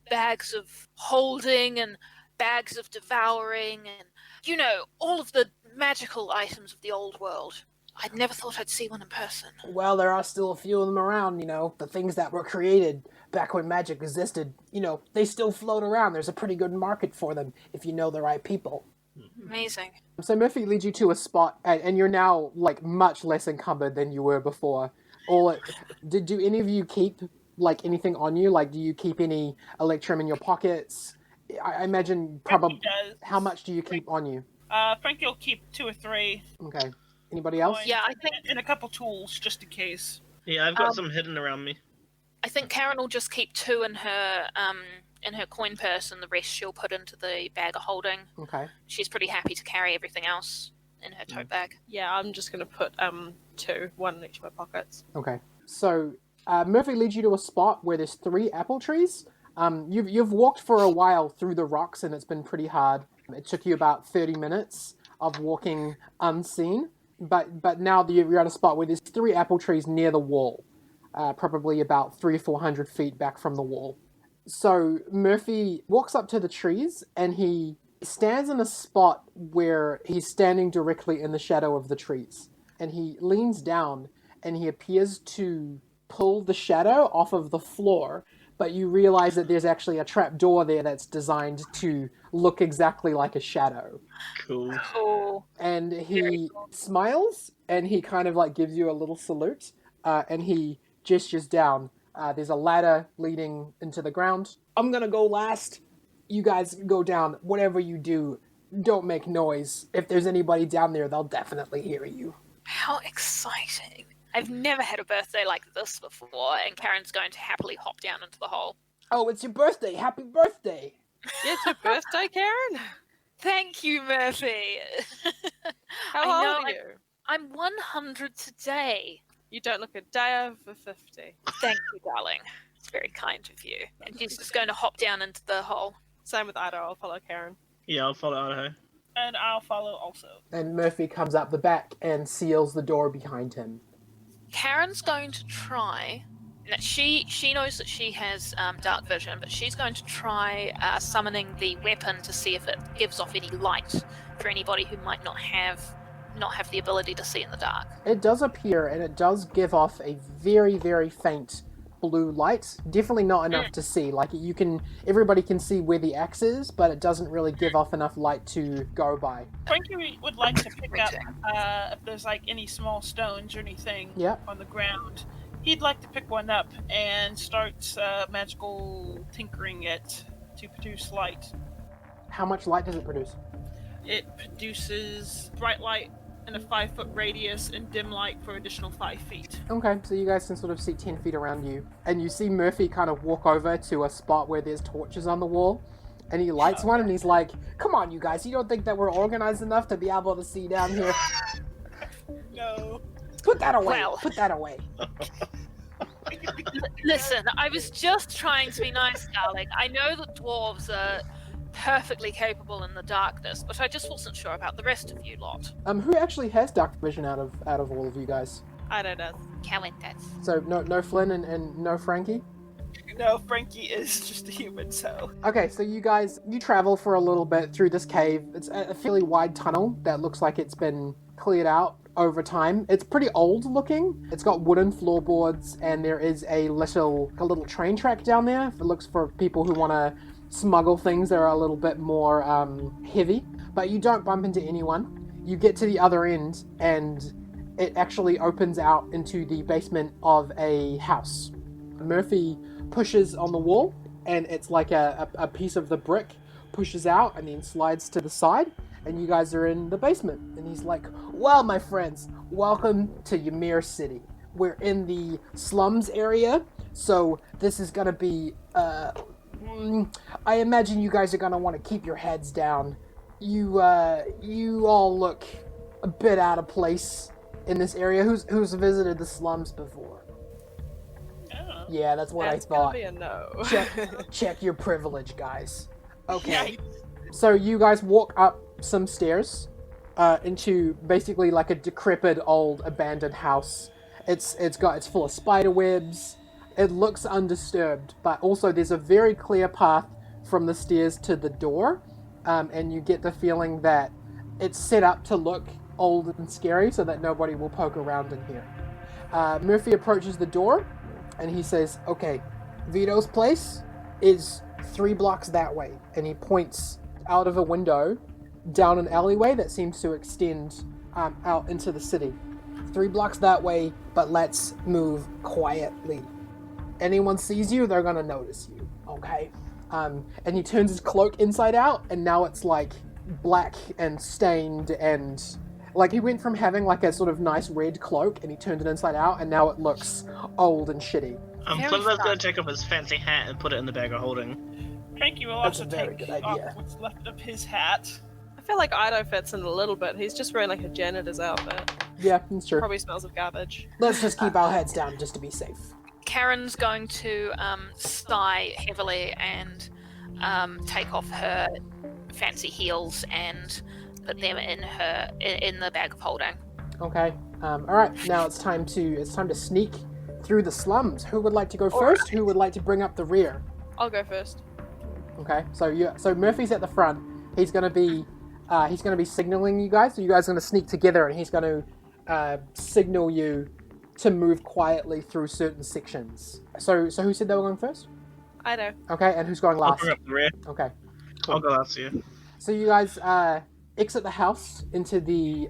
bags of holding and bags of devouring and, you know, all of the magical items of the old world. I'd never thought I'd see one in person. Well, there are still a few of them around, you know. The things that were created back when magic existed, you know, they still float around. There's a pretty good market for them if you know the right people. Amazing. So Murphy leads you to a spot, and you're now, like, much less encumbered than you were before. Do any of you keep, like, anything on you? Like, do you keep any electrum in your pockets? I imagine probably... Frankie does. How much do you keep on you? Frankie will keep 2 or 3. Okay. Anybody else? coins Yeah, I think- and a couple tools just in case. Yeah, I've got some hidden around me. I think Karen will just keep 2 in her coin purse, and the rest she'll put into the bag of holding. Okay. She's pretty happy to carry everything else in her tote bag. Yeah, I'm just gonna put 2, one in each of my pockets. Okay. So Murphy leads you to a spot where there's 3 apple trees. You've walked for a while through the rocks, and it's been pretty hard. It took you about 30 minutes of walking unseen, but now you're at a spot where there's 3 apple trees near the wall, probably about 300 or 400 feet back from the wall. So Murphy walks up to the trees, and he stands in a spot where he's standing directly in the shadow of the trees. And he leans down, and he appears to pull the shadow off of the floor, but you realize that there's actually a trap door there that's designed to look exactly like a shadow. Cool. Cool. And he smiles, and he kind of like gives you a little salute, and he gestures down. There's a ladder leading into the ground. I'm gonna go last. You guys go down. Whatever you do, don't make noise. If there's anybody down there, they'll definitely hear you. How exciting. I've never had a birthday like this before, and Karen's going to happily hop down into the hole. Oh, it's your birthday. Happy birthday. It's your birthday, Karen? Thank you, Murphy. How I know, old are you? I'm 100 today. You don't look a day over 50. Thank you, darling. It's very kind of you. And she's just going to hop down into the hole. Same with Ida, I'll follow Karen. Yeah, I'll follow Idaho. And I'll follow also. And Murphy comes up the back and seals the door behind him. Karen's going to try. She knows that she has dark vision, but she's going to try summoning the weapon to see if it gives off any light for anybody who might not have the ability to see in the dark. It does appear, and it does give off a very, very faint blue light. Definitely not enough to see. Like, everybody can see where the axe is, but it doesn't really give off enough light to go by. Frankie would like to pick up if there's like any small stones or anything on the ground. He'd like to pick one up and start magical tinkering it to produce light. How much light does it produce? It produces bright light in a 5-foot radius and dim light for additional 5 feet. Okay, so you guys can sort of see 10 feet around you. And you see Murphy kind of walk over to a spot where there's torches on the wall. And he lights one, and he's like, come on, you guys, you don't think that we're organized enough to be able to see down here? No. Put that away. Well. Put that away. Listen, I was just trying to be nice, darling. I know that dwarves are perfectly capable in the darkness, but I just wasn't sure about the rest of you lot. Who actually has dark vision out of all of you guys? Ida does. Karen does. So no Flynn and no Frankie? No, Frankie is just a human, so. Okay, so you travel for a little bit through this cave. It's a fairly wide tunnel that looks like it's been cleared out over time. It's pretty old looking. It's got wooden floorboards, and there is a little train track down there. It looks for people who want to smuggle things that are a little bit more heavy. But you don't bump into anyone. You get to the other end, and it actually opens out into the basement of a house. Murphy pushes on the wall, and it's like a piece of the brick pushes out and then slides to the side, and you guys are in the basement. And he's like, well, my friends, welcome to Ymir City. We're in the slums area, so this is gonna be, I imagine you guys are gonna want to keep your heads down. You all look a bit out of place in this area. Who's visited the slums before? Oh. Yeah, that's what That's I thought. gonna be a no. Check your privilege, guys. Okay. Yikes. So you guys walk up some stairs into basically like a decrepit old abandoned house. It's full of spider webs. It looks undisturbed, but also there's a very clear path from the stairs to the door, and you get the feeling that it's set up to look old and scary so that nobody will poke around in here. Murphy approaches the door, and he says, okay, Vito's place is 3 blocks that way, and he points out of a window down an alleyway that seems to extend out into the city. 3 blocks that way, but let's move quietly. Anyone sees you, they're gonna notice you, okay? And he turns his cloak inside out, and now it's like black and stained, and like he went from having like a sort of nice red cloak, and he turned it inside out, and now it looks old and shitty. Very Plymouth's fun. gonna take off his fancy hat and put it in the bag of holding. Hanky will That's also a very take good off idea. what's left of his hat. I feel like Ido fits in a little bit. He's just wearing like a janitor's outfit. Yeah, that's true. Probably smells of garbage. Let's just keep our heads down just to be safe. Karen's going to sigh heavily and take off her fancy heels and put them in the bag of holding. Okay. All right. Now it's time to sneak through the slums. Who would like to go first? Who would like to bring up the rear? I'll go first. Okay. So Murphy's at the front. He's gonna be signaling you guys. So you guys are gonna sneak together, and he's gonna signal you to move quietly through certain sections. So who said they were going first? Ido. Okay. And who's going I'll last? bring up the rear. Okay. I'll go last to you. So you guys exit the house into the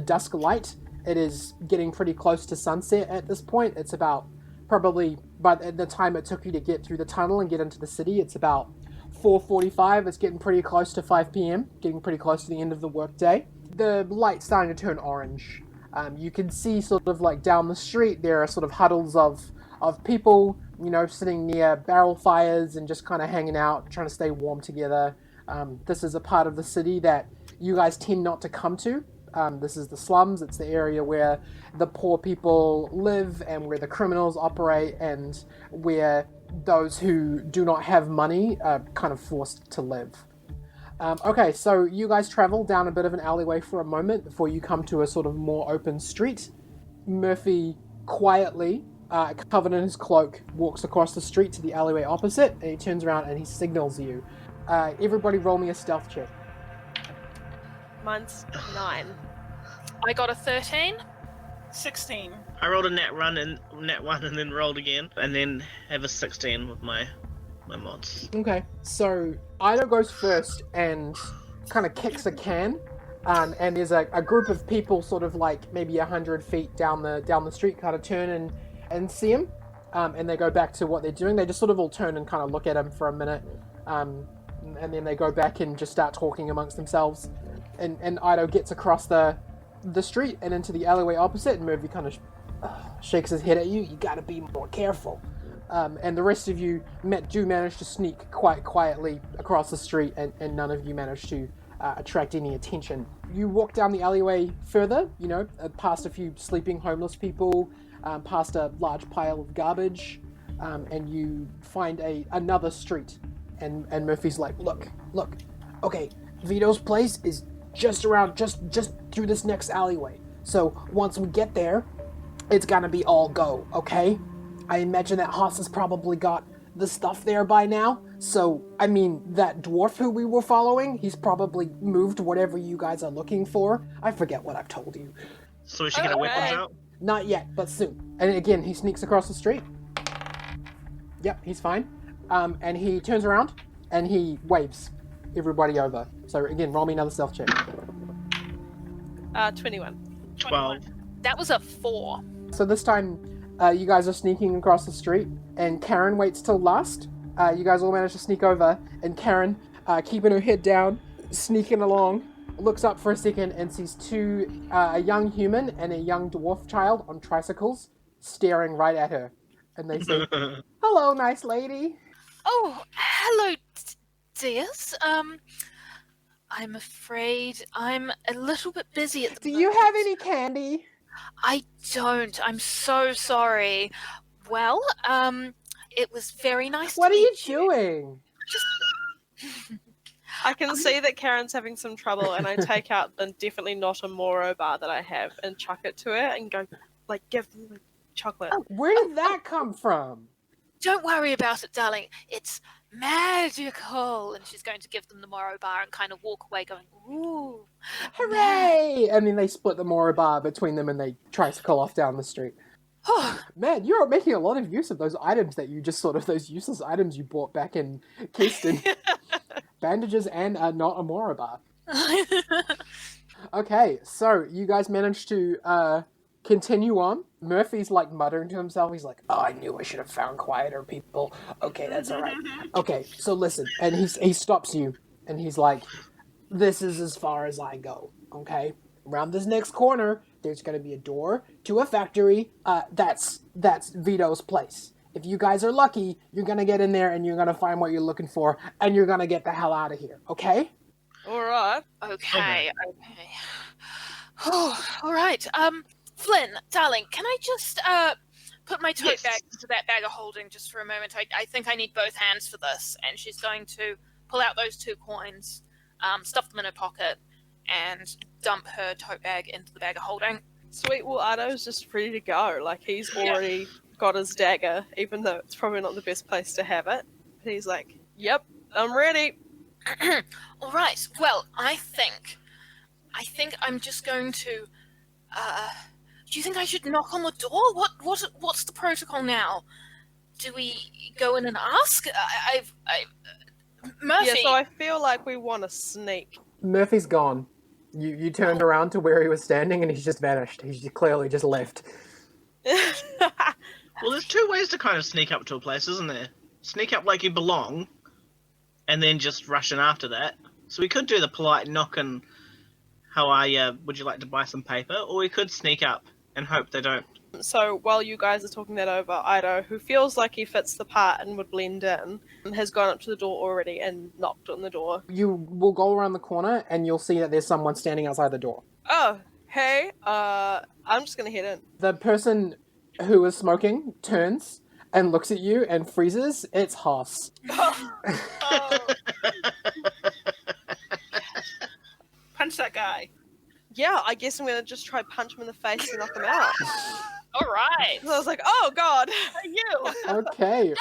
dusk light. It is getting pretty close to sunset at this point. It's about probably by the time it took you to get through the tunnel and get into the city, it's about 4:45. It's getting pretty close to 5 p.m. Getting pretty close to the end of the workday. The light's starting to turn orange. You can see sort of like down the street there are sort of huddles of people, you know, sitting near barrel fires and just kind of hanging out, trying to stay warm together. This is a part of the city that you guys tend not to come to. This is the slums. It's the area where the poor people live and where the criminals operate and where those who do not have money are kind of forced to live. Okay, so you guys travel down a bit of an alleyway for a moment before you come to a sort of more open street. Murphy quietly, covered in his cloak, walks across the street to the alleyway opposite, and he turns around and he signals you. Everybody roll me a stealth check. Mine's 9. I got a 13. 16. I rolled a net 1 and then rolled again, and then have a 16 with my mods. Okay, so Ido goes first and kind of kicks a can, and there's a group of people sort of like maybe 100 feet down the street kind of turn and see him, and they go back to what they're doing. They just sort of all turn and kind of look at him for a minute, and then they go back and just start talking amongst themselves. And Ido gets across the street and into the alleyway opposite, and Murphy kind of shakes his head at you. You gotta be more careful. And the rest of you do manage to sneak quite quietly across the street, and none of you manage to attract any attention. You walk down the alleyway further, you know, past a few sleeping homeless people, past a large pile of garbage, and you find another street. And Murphy's like, look, okay, Vito's place is just through this next alleyway. So once we get there, it's gonna be all go, okay? I imagine that Haas has probably got the stuff there by now. So, I mean, that dwarf who we were following, he's probably moved whatever you guys are looking for. I forget what I've told you. So we should get our weapons Okay. out. Not yet, but soon. And again, he sneaks across the street. Yep, he's fine. And he turns around and he waves everybody over. So again, roll me another stealth check. 21. 12. That was a 4. So this time, you guys are sneaking across the street, and Karen waits till last. You guys all manage to sneak over, and Karen, keeping her head down, sneaking along, looks up for a second and sees a young human and a young dwarf child on tricycles staring right at her. And they say, "Hello, nice lady." Oh, hello, dears. I'm afraid I'm a little bit busy at the Do moment. you have any candy? I don't. I'm so sorry. Well, it was very nice What to are you meet you. doing? I can see that Karen's having some trouble, and I take out the definitely not a Moro bar that I have and chuck it to her and go, give them the chocolate. Where did that come from? Don't worry about it, darling. It's magical. And she's going to give them the Moro bar and kind of walk away going, ooh. Hooray! And then they split the Moro bar between them and they tricycle off down the street. Man, you're making a lot of use of those items that you just those useless items you bought back in Keystone. Bandages and not a Moro bar. Okay, so you guys managed to continue on. Murphy's muttering to himself. He's like, "Oh, I knew I should have found quieter people. Okay, that's all right. Okay, so listen." And he stops you, and he's like, "This is as far as I go. Okay, around this next corner, there's gonna be a door to a factory. That's Vito's place. If you guys are lucky, you're gonna get in there, and you're gonna find what you're looking for, and you're gonna get the hell out of here. Okay?" All right. Okay. All right. Flynn, darling, can I just put my tote bag into that bag of holding just for a moment? I think I need both hands for this. And she's going to pull out those 2 coins, stuff them in her pocket, and dump her tote bag into the bag of holding. Sweet, well, Ardo's just ready to go. He's already got his dagger, even though it's probably not the best place to have it. But he's like, yep, I'm ready. All right. Well, I think I'm just going to. Do you think I should knock on the door? What's the protocol now? Do we go in and ask? Murphy. Yeah, so I feel like we want to sneak. Murphy's gone. You turned around to where he was standing, and he's just vanished. He's clearly just left. Well, there's 2 ways to kind of sneak up to a place, isn't there? Sneak up like you belong, and then just rush in after that. So we could do the polite knock and, "How are you? Would you like to buy some paper?" Or we could sneak up and hope they don't. So while you guys are talking that over, Ido, who feels like he fits the part and would blend in, has gone up to the door already and knocked on the door. You will go around the corner, and you'll see that there's someone standing outside the door. Oh, hey, I'm just gonna head in. The person who is smoking turns and looks at you and freezes. It's Haas. Punch that guy. Yeah, I guess I'm gonna just try punch him in the face and knock him out. All right. So I was like, oh god. You. Okay,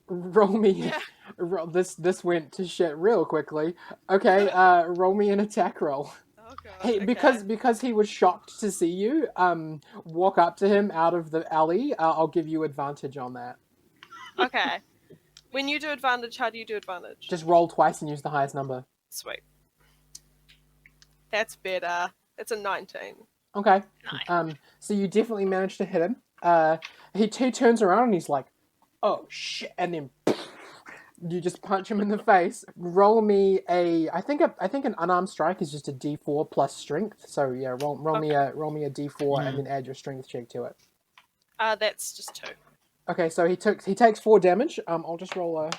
roll me. This went to shit real quickly. Okay, roll me an attack roll. Oh god. Hey, okay. because he was shocked to see you, walk up to him out of the alley. I'll give you advantage on that. Okay. When you do advantage, how do you do advantage? Just roll twice and use the highest number. Sweet. That's better. It's a 19. Okay. Nice. So you definitely managed to hit him. He turns around and he's like, "Oh shit!" And then you just punch him in the face. Roll me I think an unarmed strike is just a D4 plus strength. So yeah, roll me a D4 and then add your strength check to it. That's just 2. Okay, so he takes 4 damage. I'll just roll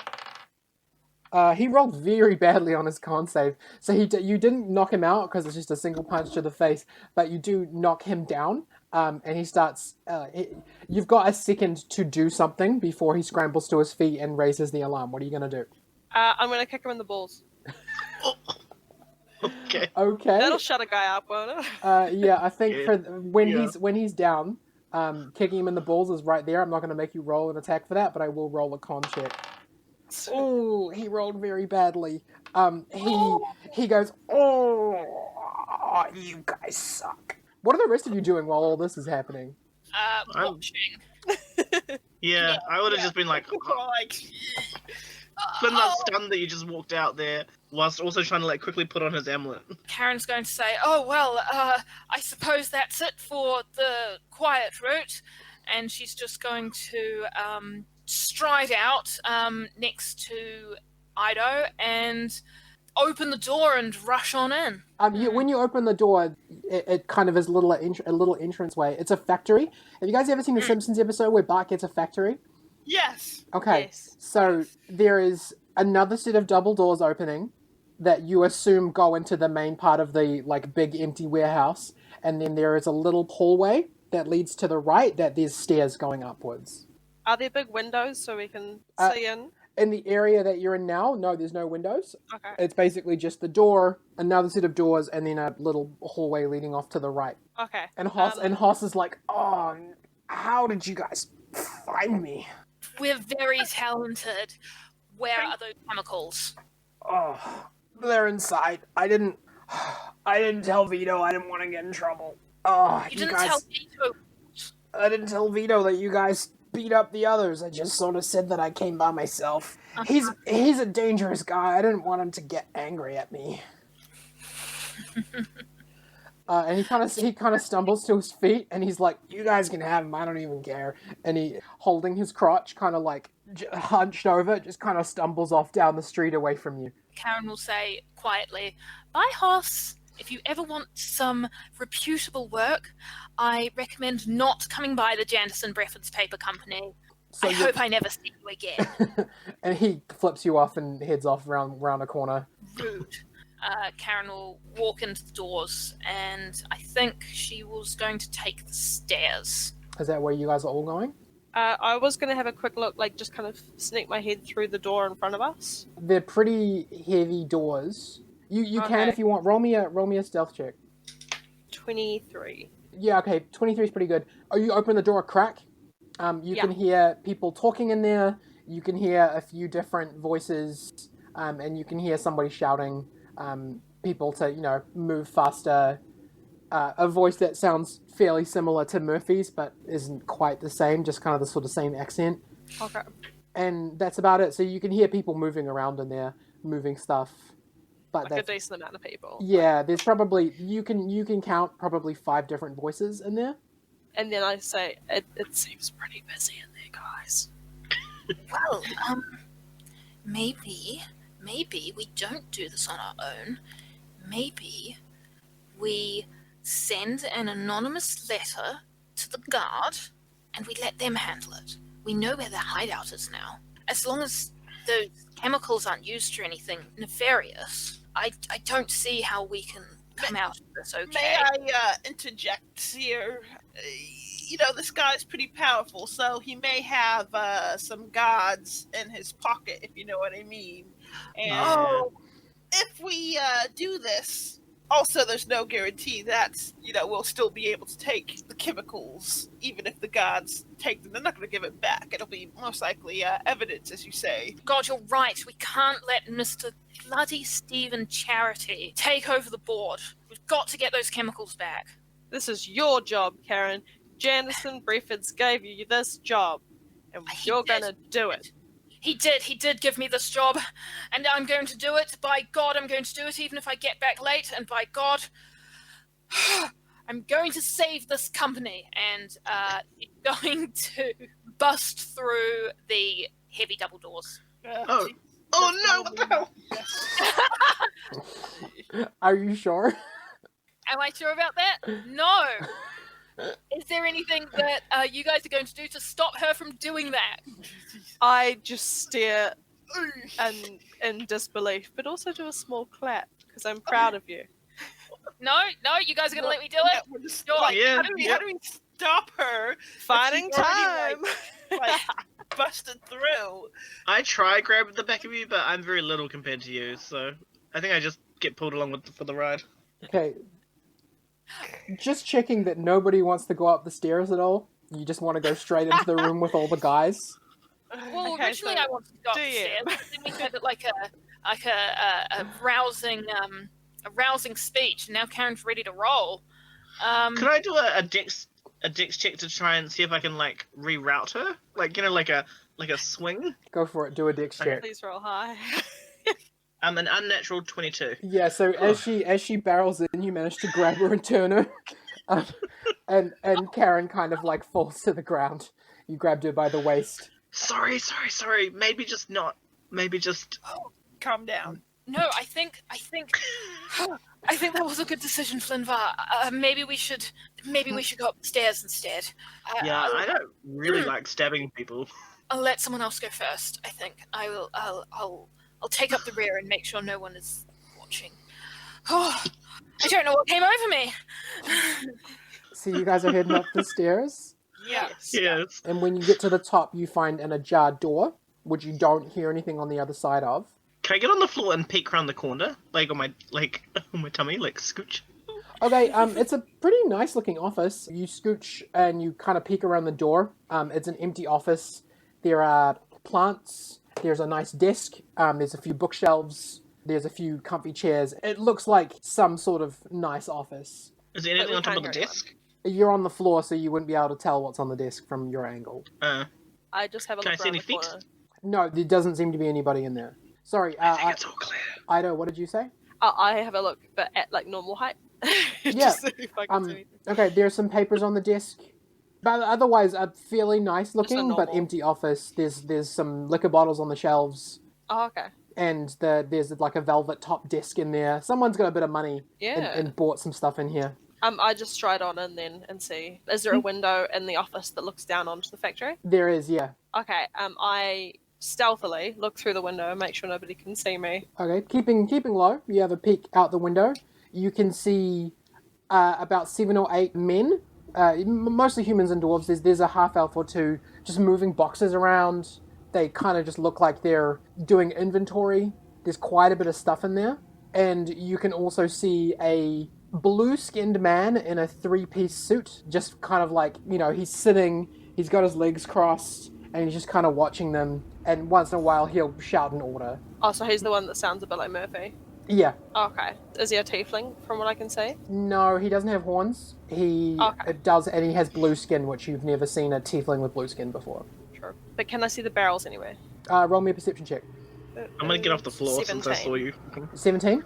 he rolled very badly on his con save. So you didn't knock him out because it's just a single punch to the face, but you do knock him down. And he starts. You've got a second to do something before he scrambles to his feet and raises the alarm. What are you gonna do? I'm gonna kick him in the balls. Okay. Okay. That'll shut a guy up, won't it? Yeah, I think Yeah. for when he's down, kicking him in the balls is right there. I'm not gonna make you roll an attack for that, but I will roll a con check. Oh, he rolled very badly. He goes, "Oh, you guys suck." What are the rest of you doing while all this is happening? Watching. Yeah, I would have just been like, We're like, been that stunned that you just walked out there, whilst also trying to like quickly put on his amulet. Karen's going to say, "Oh well, I suppose that's it for the quiet route," and she's just going to stride out next to Ido and open the door and rush on in. When you open the door, it kind of is a little entrance way. It's a factory. Have you guys ever seen the Simpsons episode where Bart gets a factory? yes. Okay, Yes. so there is another set of double doors opening that you assume go into the main part of the like big empty warehouse, and then there is a little hallway that leads to the right that there's stairs going upwards. Are there big windows so we can see in? In the area that you're in now, no, there's no windows. Okay. It's basically just the door, another set of doors, and then a little hallway leading off to the right. Okay. And Hoss is like, "Oh, how did you guys find me?" We're very talented. Where are those chemicals? "Oh, they're inside. I didn't tell Vito. I didn't want to get in trouble. Oh, You didn't tell Vito. I didn't tell Vito that you guys beat up the others. I just sort of said that I came by myself. He's a dangerous guy. I didn't want him to get angry at me." And he kind of stumbles to his feet, and he's like, "You guys can have him. I don't even care." And he, holding his crotch, kind of like hunched over, just kind of stumbles off down the street away from you. Karen will say quietly, "Bye, Hoss. If you ever want some reputable work, I recommend not coming by the Janderson Breffords paper company. So I hope I never see you again." And he flips you off and heads off round a corner. Rude. Karen will walk into the doors, and I think she was going to take the stairs. Is that where you guys are all going? I was going to have a quick look, like just kind of sneak my head through the door in front of us. They're pretty heavy doors. You can, Okay. if you want. Roll me a stealth check. 23. Yeah, okay. 23 is pretty good. Oh, you open the door a crack. You can hear people talking in there. You can hear a few different voices, and you can hear somebody shouting people to, move faster. A voice that sounds fairly similar to Murphy's, but isn't quite the same, just kind of the sort of same accent. Okay. And that's about it. So you can hear people moving around in there, moving stuff. But Like a decent amount of people. yeah, there's probably you can count probably 5 different voices in there. And then I say, it seems pretty busy in there, guys. Well, maybe we don't do this on our own. Maybe we send an anonymous letter to the guard and we let them handle it. We know where their hideout is now. As long as those chemicals aren't used for anything nefarious, I don't see how we can come out of this okay. May I interject here? This guy's pretty powerful, so he may have some gods in his pocket, if you know what I mean. And if we do this, also there's no guarantee that, we'll still be able to take the chemicals, even if the gods take them. They're not going to give it back. It'll be most likely evidence, as you say. God, you're right. We can't let Mr. Bloody Stephen Charity take over the board. We've got to get those chemicals back. This is your job, Karen. Janderson Breffords gave you this job, and He you're did. gonna do it. He did give me this job, and I'm going to do it. By God, I'm going to do it even if I get back late, and by God, I'm going to save this company. And he's going to bust through the heavy double doors. Oh no! What the hell? Are you sure? Am I sure about that? No. Is there anything that you guys are going to do to stop her from doing that? I just stare in disbelief, but also do a small clap, because I'm proud of you. No, you guys are going to let me do it? We're just, Sure. Yeah, how do we stop her? Fighting She's already, time! like busted through. I try grab the back of you, but I'm very little compared to you, so I think I just get pulled along for the ride. Okay. Just checking that nobody wants to go up the stairs at all. You just want to go straight into the room with all the guys. Well, Okay, originally so I wanted to go do you? upstairs, but then we had a rousing speech, and now Karen's ready to roll. Can I do a dex check to try and see if I can like reroute her? Like like a swing? Go for it. Do a dex check. Please roll high. An unnatural 22. Yeah. So as she barrels in, you manage to grab her and turn her, and Karen kind of like falls to the ground. You grabbed her by the waist. Sorry. Maybe just not. Maybe just. Calm down. No, I think that was a good decision, Flinvar. Maybe we should go upstairs instead. Yeah, I don't really like stabbing people. I'll let someone else go first. I think I'll take up the rear and make sure no one is watching. Oh, I don't know what came over me. So you guys are heading up the stairs, Yes. and when you get to the top, you find an ajar door, which you don't hear anything on the other side of. Can I get on the floor and peek around the corner, like on my tummy, like scooch? Okay, it's a pretty nice looking office. You scooch and you kind of peek around the door. It's an empty office. There are plants. There's a nice desk. There's a few bookshelves. There's a few comfy chairs. It looks like some sort of nice office. Is there anything on top of the desk? You're on the floor, so you wouldn't be able to tell what's on the desk from your angle. I just have a Can look I see around any the feet? corner. No, there doesn't seem to be anybody in there. Sorry, I think it's all clear. Ida, what did you say? I have a look, but at like normal height. Yeah. Just see if I can see anything. Okay, there's some papers on the desk. But otherwise, a fairly nice looking but normal. empty office. There's some liquor bottles on the shelves. Oh, okay. And there's like a velvet top desk in there. Someone's got a bit of money Yeah. and bought some stuff in here. I just stride on and see. Is there a window in the office that looks down onto the factory? There is, yeah. Okay. I stealthily look through the window and make sure nobody can see me. Okay, keeping low. You have a peek out the window. You can see about 7 or 8 men, mostly humans and dwarves. There's a half elf or two just moving boxes around. They kind of just look like they're doing inventory. There's quite a bit of stuff in there. And you can also see a blue-skinned man in a 3-piece suit, just kind of like, he's sitting, he's got his legs crossed, and he's just kind of watching them. And once in a while, he'll shout an order. Oh, so he's the one that sounds a bit like Murphy. Yeah. Okay. Is he a tiefling, from what I can see? No, he doesn't have horns. He does, and he has blue skin, which you've never seen a tiefling with blue skin before. Sure. But can I see the barrels anyway? Roll me a perception check. I'm gonna get off the floor 17. since I saw you. 17?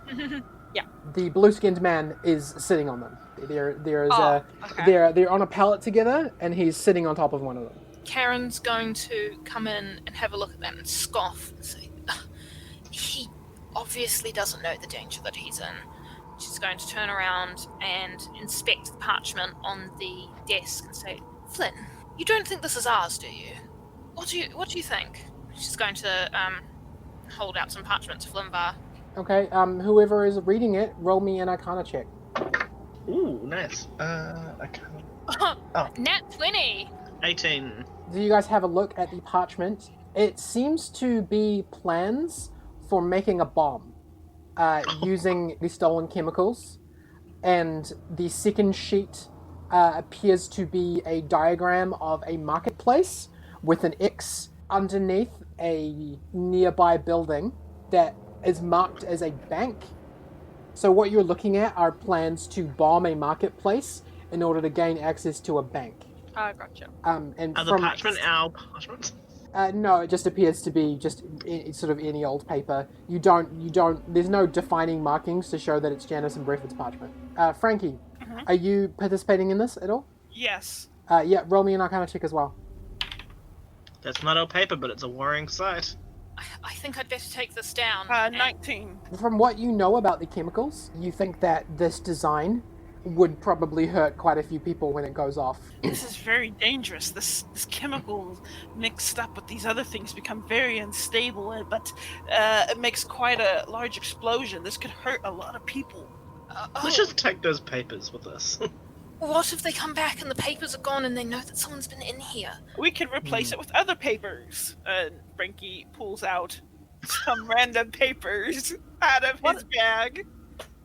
Yeah. The blue-skinned man is sitting on them. There is okay. they're on a pallet together, and he's sitting on top of one of them. Karen's going to come in and have a look at them and scoff and say, he obviously doesn't know the danger that he's in. She's going to turn around and inspect the parchment on the desk and say, Flynn, you don't think this is ours, do you? What do you think? She's going to hold out some parchment to Flimvar. Okay, whoever is reading it, roll me an Arcana check. Ooh, nice. I can't. Nat 20! 18. Do you guys have a look at the parchment? It seems to be plans for making a bomb using the stolen chemicals. And the second sheet appears to be a diagram of a marketplace with an X underneath a nearby building that is marked as a bank. So what you're looking at are plans to bomb a marketplace in order to gain access to a bank. Ah, gotcha. And Are the parchment our parchments? No, it just appears to be just sort of any old paper. You don't. There's no defining markings to show that it's Janderson Breffords parchment. Frankie, are you participating in this at all? Yes. Yeah, roll me an Arcana check as well. That's not our paper, but it's a worrying sight. I think I'd better take this down. 19. From what you know about the chemicals, you think that this design would probably hurt quite a few people when it goes off. This is very dangerous. This chemical mixed up with these other things become very unstable, but it makes quite a large explosion. This could hurt a lot of people. Let's just take those papers with us. What if they come back and the papers are gone and they know that someone's been in here? We can replace it with other papers. Frankie pulls out some random papers out of his bag.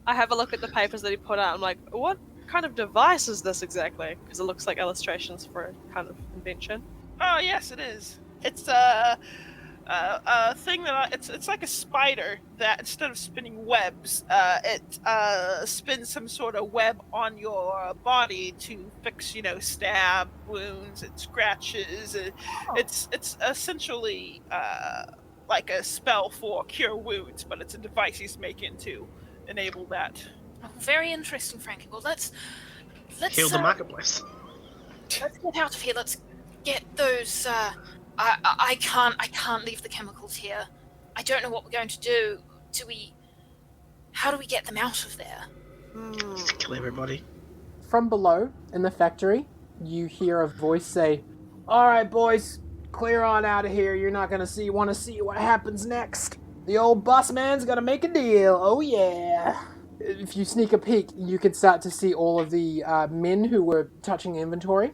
I have a look at the papers that he put out. I'm like, what kind of device is this exactly? Because it looks like illustrations for a kind of invention. Oh, yes, it is. It's thing that it's like a spider that instead of spinning webs, it spins some sort of web on your body to fix, stab wounds and scratches. It's essentially like a spell for cure wounds, but it's a device he's making to enable that. Oh, very interesting, Frankie. Well, let's Heal the marketplace. let's get out of here. Let's get those. I can't leave the chemicals here. I don't know what we're going to do. How do we get them out of there? Just kill everybody. From below, in the factory, you hear a voice say, "Alright, boys, clear on out of here. You're not gonna want to see what happens next. The old boss man's gonna make a deal. Oh yeah." If you sneak a peek, you can start to see all of the men who were touching inventory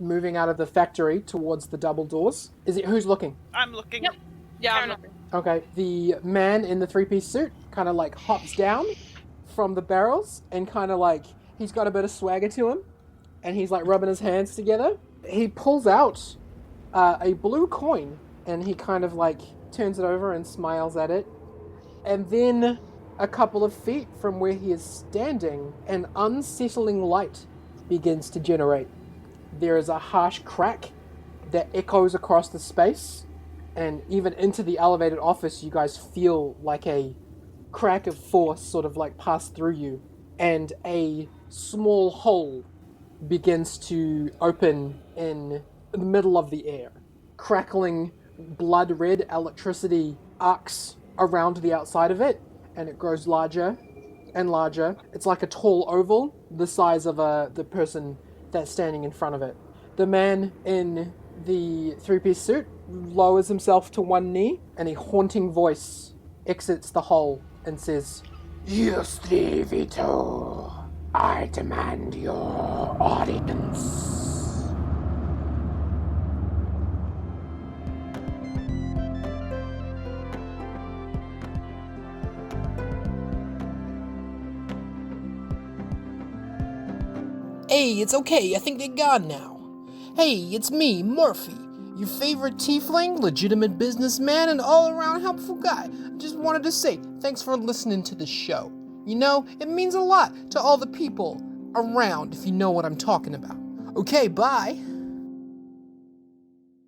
moving out of the factory towards the double doors. Who's looking? I'm looking. Yep. Yeah, Fair I'm enough. Okay, the man in the three-piece suit kind of like hops down from the barrels and kind of like, he's got a bit of swagger to him and he's like rubbing his hands together. He pulls out a blue coin and he kind of like turns it over and smiles at it. And then a couple of feet from where he is standing, an unsettling light begins to generate. There is a harsh crack that echoes across the space, and even into the elevated office, you guys feel like a crack of force sort of like pass through you, and a small hole begins to open in the middle of the air. Crackling blood red electricity arcs around the outside of it, and it grows larger and larger. It's like a tall oval, the size of the person that's standing in front of it. The man in the three-piece suit lowers himself to one knee, and a haunting voice exits the hole and says, "You three, Vito. I demand your audience." Hey, it's okay. I think they're gone now. Hey, it's me, Murphy, your favorite tiefling, legitimate businessman, and all-around helpful guy. Just wanted to say thanks for listening to the show. You know, it means a lot to all the people around, if you know what I'm talking about. Okay, bye.